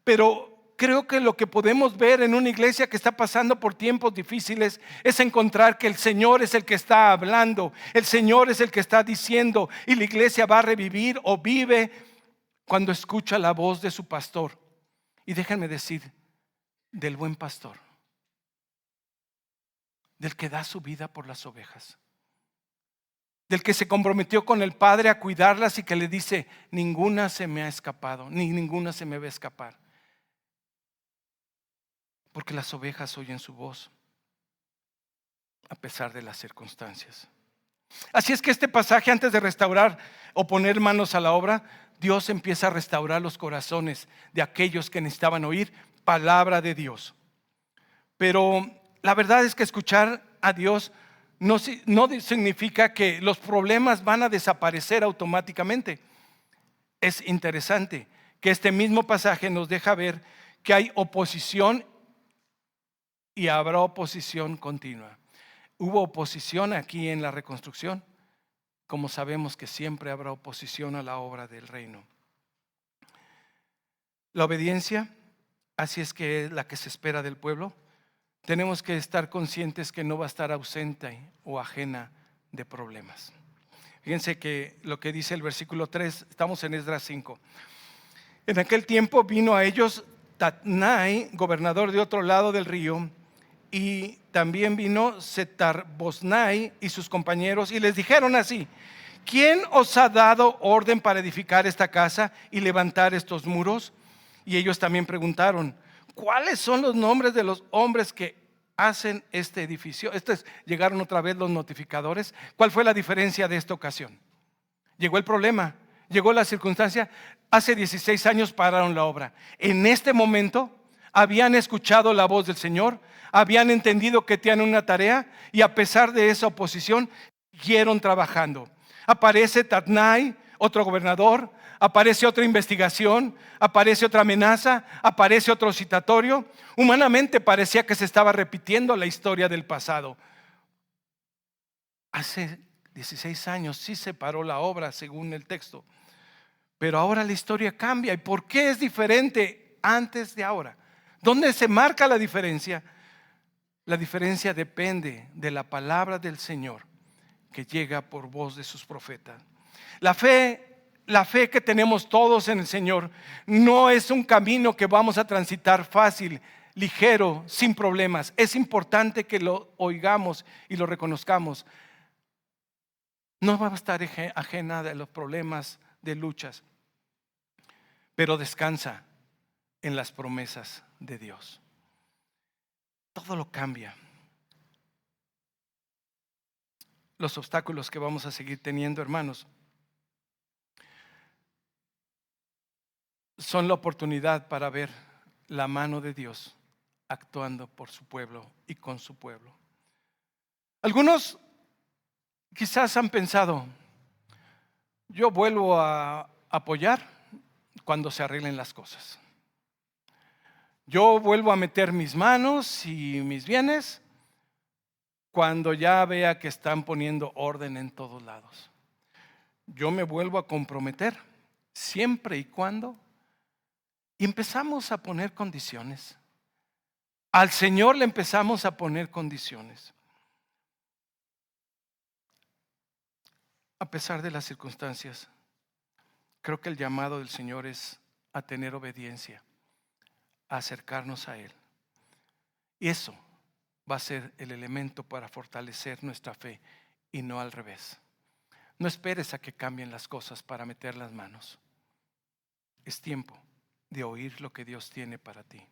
Pero creo que lo que podemos ver en una iglesia que está pasando por tiempos difíciles es encontrar que el Señor es el que está hablando, el Señor es el que está diciendo, y la iglesia va a revivir o vive cuando escucha la voz de su pastor. Y déjenme decir, del buen pastor, del que da su vida por las ovejas, del que se comprometió con el Padre a cuidarlas y que le dice: ninguna se me ha escapado, ni ninguna se me va a escapar. Porque las ovejas oyen su voz a pesar de las circunstancias. Así es que este pasaje, antes de restaurar o poner manos a la obra, Dios empieza a restaurar los corazones de aquellos que necesitaban oír palabra de Dios. Pero la verdad es que escuchar a Dios no significa que los problemas van a desaparecer automáticamente. Es interesante que este mismo pasaje nos deja ver que hay oposición y habrá oposición continua. Hubo oposición aquí en la reconstrucción, como sabemos que siempre habrá oposición a la obra del reino. La obediencia, así es que es la que se espera del pueblo. Tenemos que estar conscientes que no va a estar ausente o ajena de problemas. Fíjense que lo que dice el versículo 3, estamos en Esdras 5. En aquel tiempo vino a ellos Tatnai, gobernador de otro lado del río, y también vino Setar-Boznai y sus compañeros y les dijeron así: ¿quién os ha dado orden para edificar esta casa y levantar estos muros? Y ellos también preguntaron: ¿cuáles son los nombres de los hombres que hacen este edificio? Llegaron otra vez los notificadores. ¿Cuál fue la diferencia de esta ocasión? Llegó el problema, llegó la circunstancia. Hace 16 años pararon la obra. En este momento habían escuchado la voz del Señor, habían entendido que tenían una tarea, y a pesar de esa oposición siguieron trabajando. Aparece Tatnai, otro gobernador, aparece otra investigación, aparece otra amenaza, aparece otro citatorio. Humanamente parecía que se estaba repitiendo la historia del pasado. Hace 16 años sí se paró la obra según el texto, pero ahora la historia cambia. ¿Y por qué es diferente antes de ahora? ¿Dónde se marca la diferencia? La diferencia depende de la palabra del Señor que llega por voz de sus profetas. La fe que tenemos todos en el Señor no es un camino que vamos a transitar fácil, ligero, sin problemas. Es importante que lo oigamos y lo reconozcamos. No va a estar ajena de los problemas, de luchas, pero descansa en las promesas de Dios. Todo lo cambia. Los obstáculos que vamos a seguir teniendo, hermanos, son la oportunidad para ver la mano de Dios actuando por su pueblo y con su pueblo. Algunos quizás han pensado: yo vuelvo a apoyar cuando se arreglen las cosas. Yo vuelvo a meter mis manos y mis bienes cuando ya vea que están poniendo orden en todos lados. Yo me vuelvo a comprometer siempre y cuando. Y empezamos a poner condiciones. Al Señor le empezamos a poner condiciones. A pesar de las circunstancias, creo que el llamado del Señor es a tener obediencia, a acercarnos a Él. Y eso va a ser el elemento para fortalecer nuestra fe y no al revés. No esperes a que cambien las cosas para meter las manos. Es tiempo de oír lo que Dios tiene para ti.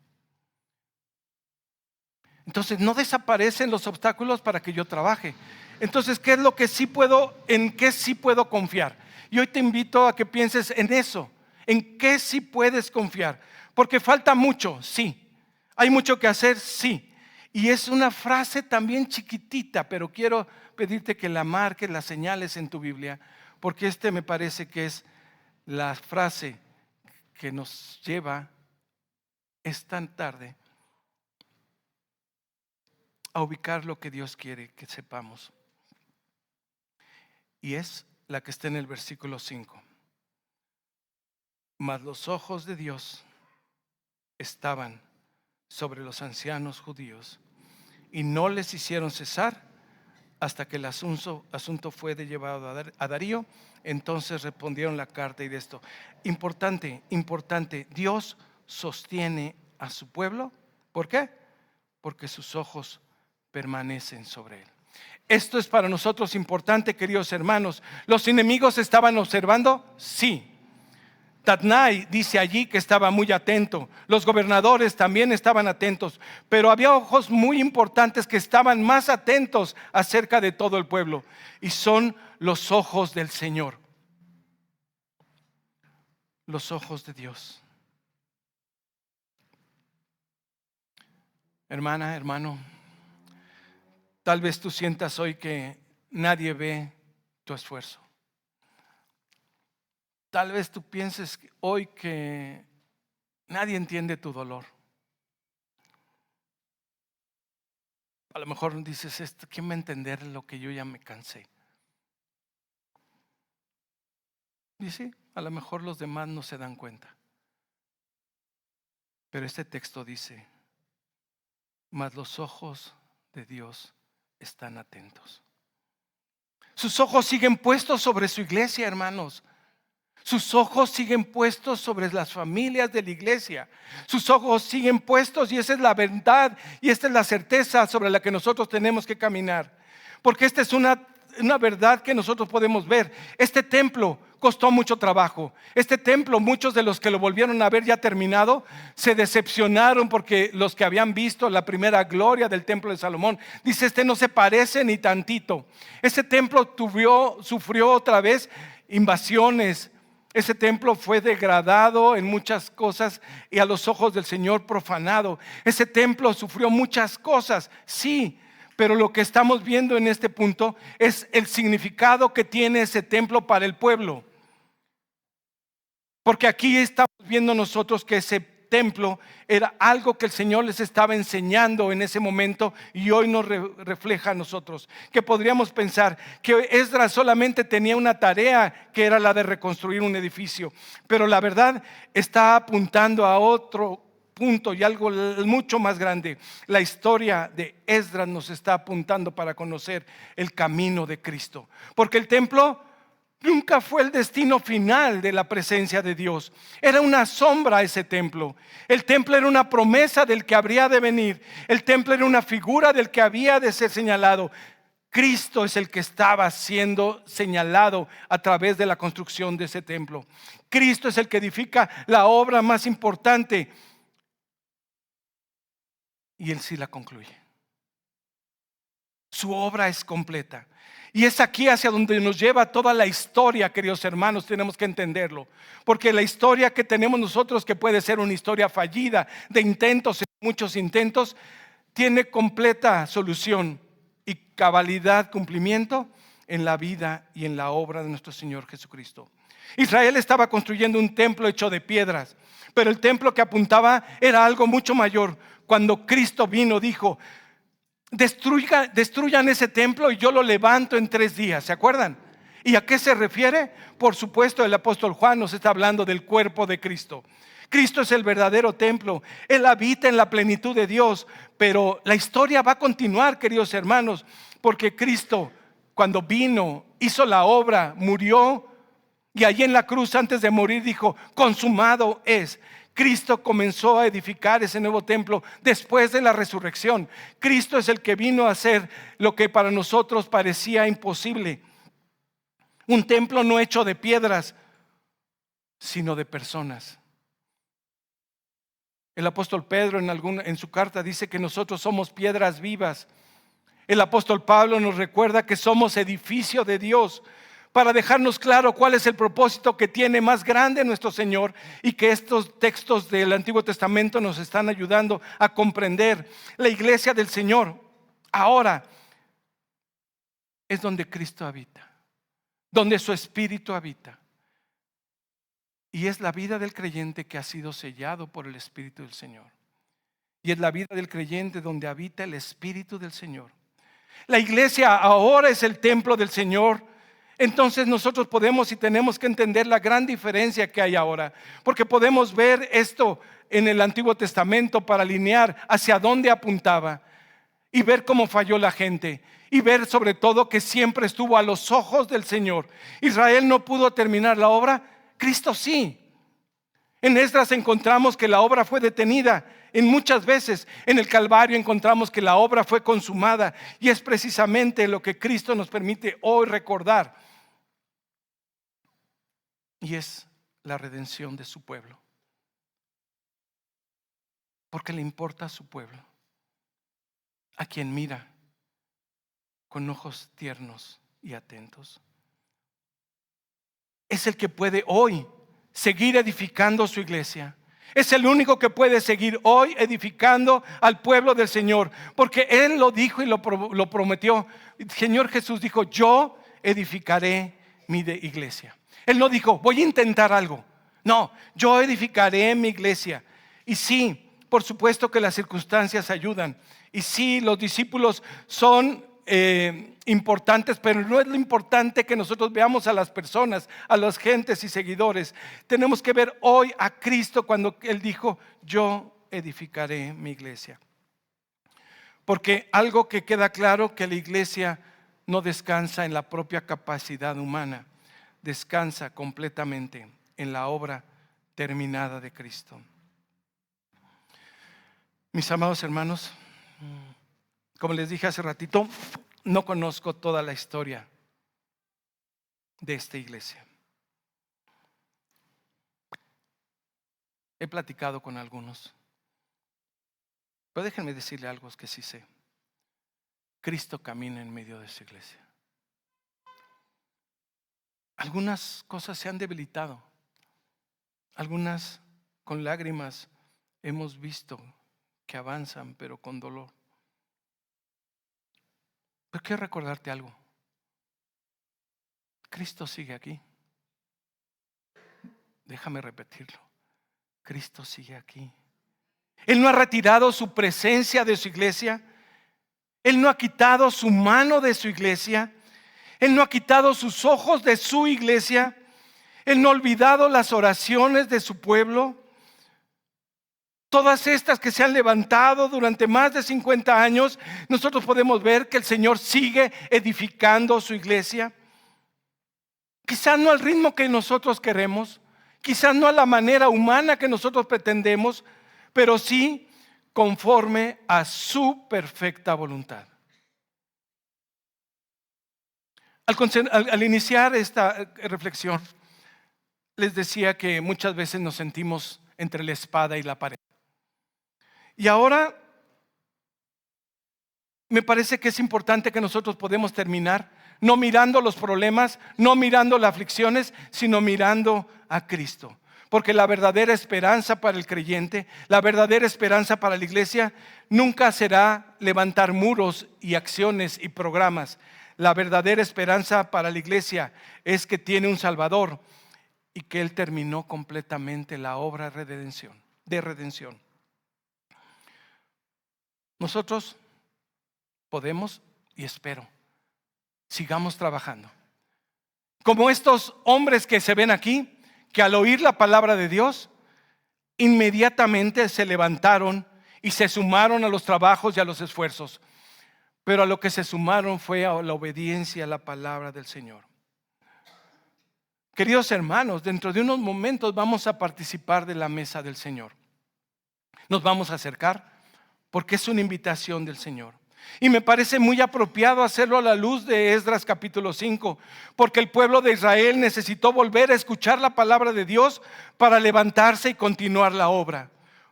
Entonces no desaparecen los obstáculos para que yo trabaje. Entonces, ¿qué es lo que sí puedo, en qué sí puedo confiar? Y hoy te invito a que pienses en eso, en qué sí puedes confiar. Porque falta mucho, sí. Hay mucho que hacer, sí. Y es una frase también chiquitita, pero quiero pedirte que la marques, la señales en tu Biblia, porque me parece que es la frase que nos lleva esta tarde a ubicar lo que Dios quiere que sepamos. Y es la que está en el versículo 5. Mas los ojos de Dios estaban sobre los ancianos judíos y no les hicieron cesar hasta que el asunto fue llevado a Darío. Entonces respondieron la carta y de esto. Importante, Dios sostiene a su pueblo. ¿Por qué? Porque sus ojos permanecen sobre él. Esto es para nosotros importante, queridos hermanos. ¿Los enemigos estaban observando? Sí. Tatnai dice allí que estaba muy atento. Los gobernadores también estaban atentos. Pero había ojos muy importantes que estaban más atentos acerca de todo el pueblo. Y son los ojos del Señor. Los ojos de Dios. Hermana, hermano, tal vez tú sientas hoy que nadie ve tu esfuerzo. Tal vez tú pienses hoy que nadie entiende tu dolor. A lo mejor dices, ¿quién va a entender lo que yo ya me cansé? Y sí, a lo mejor los demás no se dan cuenta. Pero este texto dice, mas los ojos de Dios están atentos. Sus ojos siguen puestos sobre su iglesia, hermanos. sus ojos siguen puestos sobre las familias de la iglesia. Sus ojos siguen puestos, y esa es la verdad y esta es la certeza sobre la que nosotros tenemos que caminar. Porque esta es una verdad que nosotros podemos ver. Este templo costó mucho trabajo. Este templo, muchos de los que lo volvieron a ver ya terminado, se decepcionaron porque los que habían visto la primera gloria del templo de Salomón, dice, este no se parece ni tantito. Ese templo sufrió otra vez invasiones. Ese templo fue degradado en muchas cosas y a los ojos del Señor profanado. Ese templo sufrió muchas cosas, sí. Pero lo que estamos viendo en este punto es el significado que tiene ese templo para el pueblo. Porque aquí estamos viendo nosotros que ese templo era algo que el Señor les estaba enseñando en ese momento, y hoy nos refleja a nosotros. Que podríamos pensar que Esdras solamente tenía una tarea, que era la de reconstruir un edificio. Pero la verdad está apuntando a otro punto y algo mucho más grande. La historia de Esdras nos está apuntando para conocer el camino de Cristo. Porque el templo nunca fue el destino final de la presencia de Dios. Era una sombra ese templo. El templo era una promesa del que habría de venir. El templo era una figura del que había de ser señalado. Cristo es el que estaba siendo señalado a través de la construcción de ese templo. Cristo es el que edifica la obra más importante, y Él sí la concluye. Su obra es completa. Y es aquí hacia donde nos lleva toda la historia, queridos hermanos, tenemos que entenderlo. Porque la historia que tenemos nosotros, que puede ser una historia fallida, de intentos, muchos intentos, tiene completa solución y cabalidad, cumplimiento en la vida y en la obra de nuestro Señor Jesucristo. Israel estaba construyendo un templo hecho de piedras, pero el templo que apuntaba era algo mucho mayor. Cuando Cristo vino, dijo: destruyan ese templo y yo lo levanto en 3 días. ¿Se acuerdan? ¿Y a qué se refiere? Por supuesto, el apóstol Juan nos está hablando del cuerpo de Cristo. Cristo es el verdadero templo. Él habita en la plenitud de Dios. Pero la historia va a continuar, queridos hermanos, porque Cristo, cuando vino, hizo la obra, murió, y allí en la cruz, antes de morir, dijo: consumado es. Cristo comenzó a edificar ese nuevo templo después de la resurrección. Cristo es el que vino a hacer lo que para nosotros parecía imposible. Un templo no hecho de piedras, sino de personas. El apóstol Pedro en su carta dice que nosotros somos piedras vivas. El apóstol Pablo nos recuerda que somos edificio de Dios, para dejarnos claro cuál es el propósito que tiene más grande nuestro Señor, y que estos textos del Antiguo Testamento nos están ayudando a comprender. La iglesia del Señor ahora es donde Cristo habita, donde su Espíritu habita, y es la vida del creyente que ha sido sellado por el Espíritu del Señor, y es la vida del creyente donde habita el Espíritu del Señor. La iglesia ahora es el templo del Señor. Entonces nosotros podemos y tenemos que entender la gran diferencia que hay ahora, porque podemos ver esto en el Antiguo Testamento para alinear hacia dónde apuntaba, y ver cómo falló la gente, y ver sobre todo que siempre estuvo a los ojos del Señor. Israel no pudo terminar la obra, Cristo sí. En Esdras encontramos que la obra fue detenida. En muchas veces en el Calvario encontramos que la obra fue consumada, y es precisamente lo que Cristo nos permite hoy recordar, y es la redención de su pueblo, porque le importa a su pueblo, a quien mira con ojos tiernos y atentos. Es el que puede hoy seguir edificando su iglesia. Es el único que puede seguir hoy edificando al pueblo del Señor, porque Él lo dijo y lo prometió. El Señor Jesús dijo: yo edificaré mi iglesia. Él no dijo: voy a intentar algo. No, yo edificaré mi iglesia. Y sí, por supuesto que las circunstancias ayudan. Y sí, los discípulos son importantes, pero no es lo importante que nosotros veamos a las personas, a las gentes y seguidores. Tenemos que ver hoy a Cristo cuando Él dijo: yo edificaré mi iglesia. Porque algo que queda claro, que la iglesia no descansa en la propia capacidad humana, descansa completamente en la obra terminada de Cristo. Mis amados hermanos, como les dije hace ratito, no conozco toda la historia de esta iglesia. He platicado con algunos, pero déjenme decirle algo que sí sé. Cristo camina en medio de su iglesia. Algunas cosas se han debilitado, algunas con lágrimas hemos visto que avanzan, pero con dolor. Pero quiero recordarte algo. Cristo sigue aquí. Déjame repetirlo. Cristo sigue aquí. Él no ha retirado su presencia de su iglesia. Él no ha quitado su mano de su iglesia. Él no ha quitado sus ojos de su iglesia. Él no ha olvidado las oraciones de su pueblo. Todas estas que se han levantado durante más de 50 años, nosotros podemos ver que el Señor sigue edificando su iglesia. Quizás no al ritmo que nosotros queremos, quizás no a la manera humana que nosotros pretendemos, pero sí conforme a su perfecta voluntad. Al iniciar esta reflexión, les decía que muchas veces nos sentimos entre la espada y la pared. Y ahora me parece que es importante que nosotros podemos terminar no mirando los problemas, no mirando las aflicciones, sino mirando a Cristo. Porque la verdadera esperanza para el creyente, la verdadera esperanza para la iglesia, nunca será levantar muros y acciones y programas. La verdadera esperanza para la iglesia es que tiene un Salvador y que Él terminó completamente la obra de redención. Nosotros podemos, y espero, sigamos trabajando. Como estos hombres que se ven aquí, que al oír la palabra de Dios, inmediatamente se levantaron y se sumaron a los trabajos y a los esfuerzos. Pero a lo que se sumaron fue a la obediencia a la palabra del Señor. Queridos hermanos, dentro de unos momentos vamos a participar de la mesa del Señor. Nos vamos a acercar porque es una invitación del Señor. Y me parece muy apropiado hacerlo a la luz de Esdras capítulo 5, porque el pueblo de Israel necesitó volver a escuchar la palabra de Dios para levantarse y continuar la obra.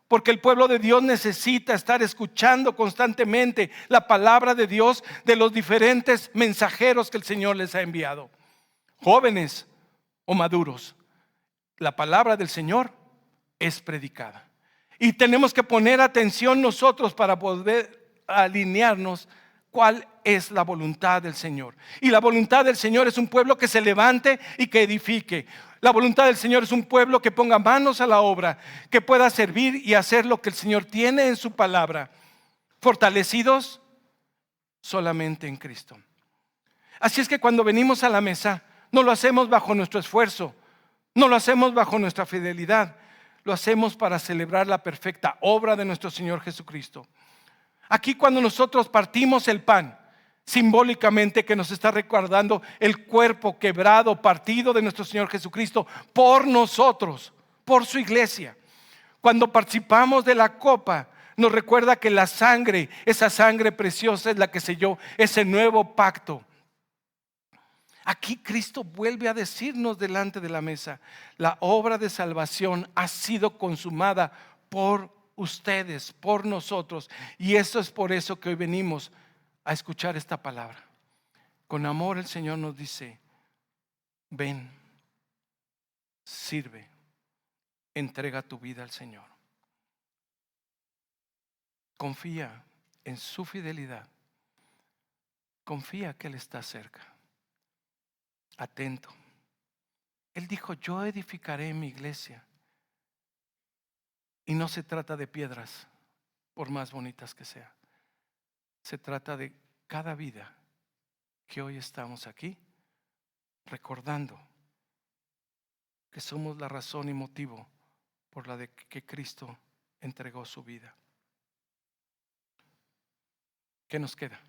Porque el pueblo de Dios necesita estar escuchando constantemente la palabra de Dios de los diferentes mensajeros que el Señor les ha enviado. Jóvenes o maduros, la palabra del Señor es predicada. Y tenemos que poner atención nosotros para poder alinearnos cuál es la voluntad del Señor. Y la voluntad del Señor es un pueblo que se levante y que edifique. La voluntad del Señor es un pueblo que ponga manos a la obra, que pueda servir y hacer lo que el Señor tiene en su palabra, fortalecidos solamente en Cristo. Así es que cuando venimos a la mesa, no lo hacemos bajo nuestro esfuerzo, no lo hacemos bajo nuestra fidelidad, lo hacemos para celebrar la perfecta obra de nuestro Señor Jesucristo. Aquí cuando nosotros partimos el pan, simbólicamente que nos está recordando el cuerpo quebrado, partido de nuestro Señor Jesucristo por nosotros, por su iglesia. Cuando participamos de la copa, nos recuerda que la sangre, esa sangre preciosa es la que selló ese nuevo pacto. Aquí Cristo vuelve a decirnos delante de la mesa: la obra de salvación ha sido consumada por ustedes, por nosotros. Y eso es por eso que hoy venimos a escuchar esta palabra. Con amor el Señor nos dice: ven, sirve, entrega tu vida al Señor. Confía en su fidelidad. Confía que Él está cerca. Atento. Él dijo: yo edificaré mi iglesia. Y no se trata de piedras, por más bonitas que sean. Se trata de cada vida que hoy estamos aquí, recordando que somos la razón y motivo por la de que Cristo entregó su vida. ¿Qué nos queda?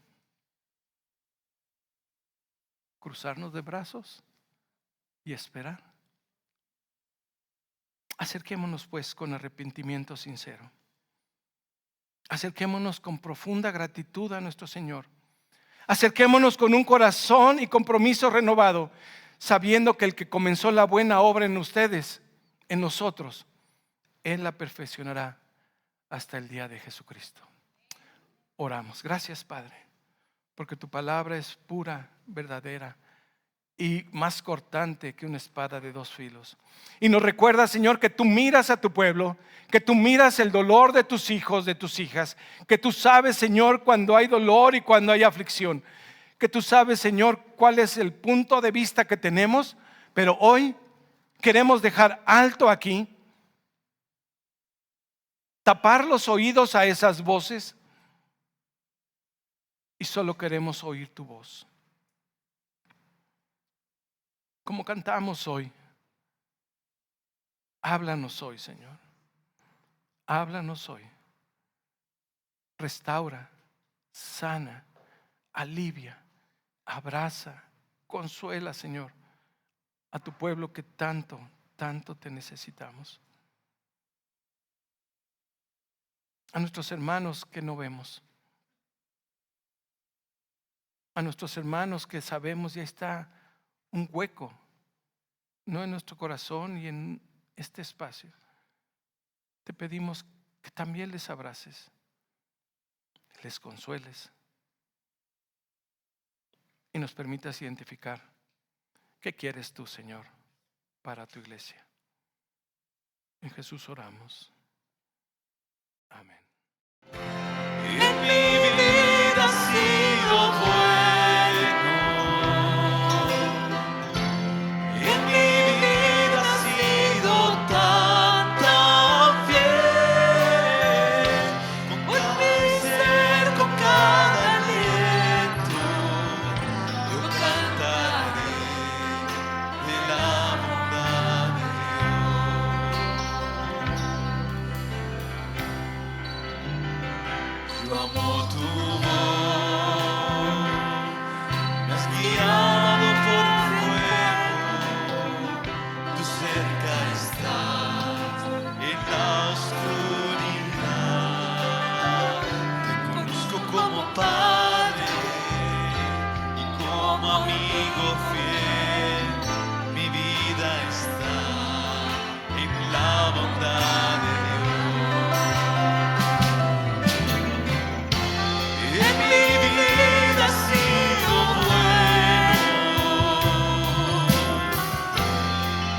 Cruzarnos de brazos y esperar. Acerquémonos pues con arrepentimiento sincero. Acerquémonos con profunda gratitud a nuestro Señor. Acerquémonos con un corazón y compromiso renovado, sabiendo que el que comenzó la buena obra en ustedes, en nosotros, Él la perfeccionará hasta el día de Jesucristo. Oramos. Gracias, Padre, porque tu palabra es pura, verdadera y más cortante que una espada de 2 filos. Y nos recuerda, Señor, que tú miras a tu pueblo, que tú miras el dolor de tus hijos, de tus hijas, que tú sabes, Señor, cuando hay dolor y cuando hay aflicción, que tú sabes, Señor, cuál es el punto de vista que tenemos, pero hoy queremos dejar alto aquí, tapar los oídos a esas voces y solo queremos oír tu voz. Como cantamos hoy, háblanos hoy, Señor. Háblanos hoy. Restaura, sana, alivia, abraza, consuela, Señor, a tu pueblo que tanto, tanto te necesitamos. A nuestros hermanos que no vemos. A nuestros hermanos que sabemos ya está un hueco, no en nuestro corazón y en este espacio. Te pedimos que también les abraces, les consueles y nos permitas identificar qué quieres tú, Señor, para tu iglesia. En Jesús oramos. Amén. En mi vida ha sido bueno, en mi vida ha sido tan fiel, con mi ser, con cada aliento, yo cantaré de la bondad de Dios. Yo amo tu voz, me has guiado por fuego, tú cerca estás en la oscuridad. Te conozco como Padre y como amigo fiel, mi vida está en la bondad de Dios. En mi vida ha sido bueno,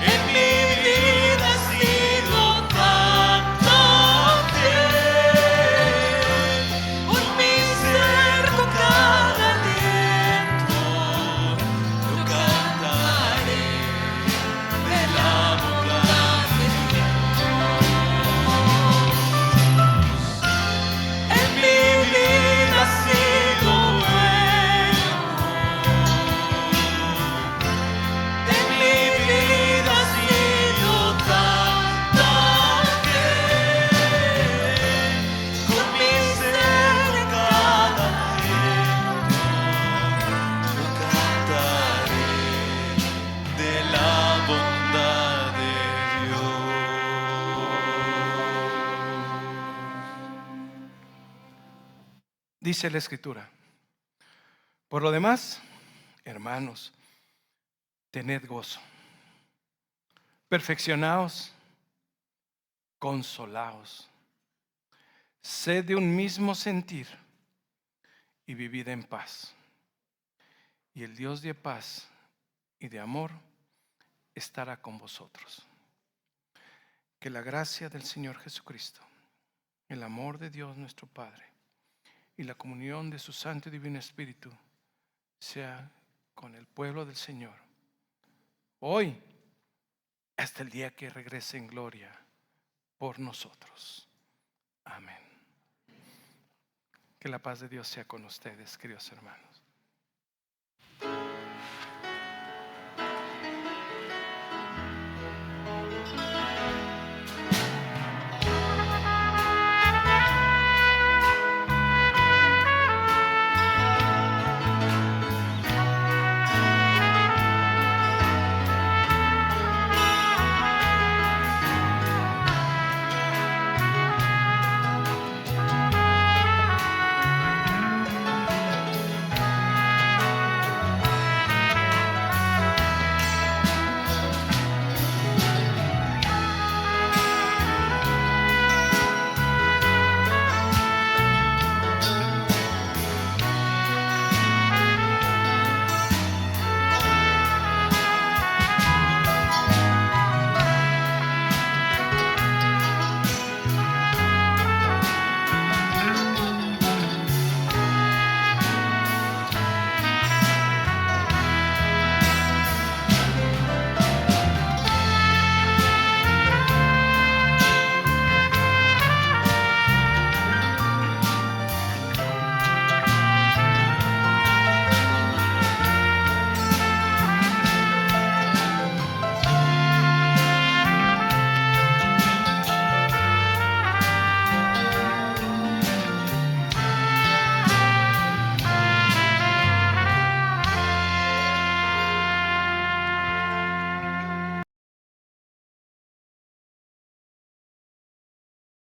en mi vida ha sido tan fiel, con mi ser, con cada aliento, yo cantaré de la bondad de Dios. En mi vida ha sido bueno, en mi vida ha sido tan fiel, con mi ser, con cada aliento, yo cantaré de la bondad de Dios. Dice la Escritura: por lo demás, hermanos, tened gozo, perfeccionaos, consolaos, sed de un mismo sentir y vivid en paz. Y el Dios de paz y de amor estará con vosotros. Que la gracia del Señor Jesucristo, el amor de Dios nuestro Padre y la comunión de su Santo y Divino Espíritu sea con el pueblo del Señor, hoy hasta el día que regrese en gloria por nosotros. Amén. Que la paz de Dios sea con ustedes, queridos hermanos.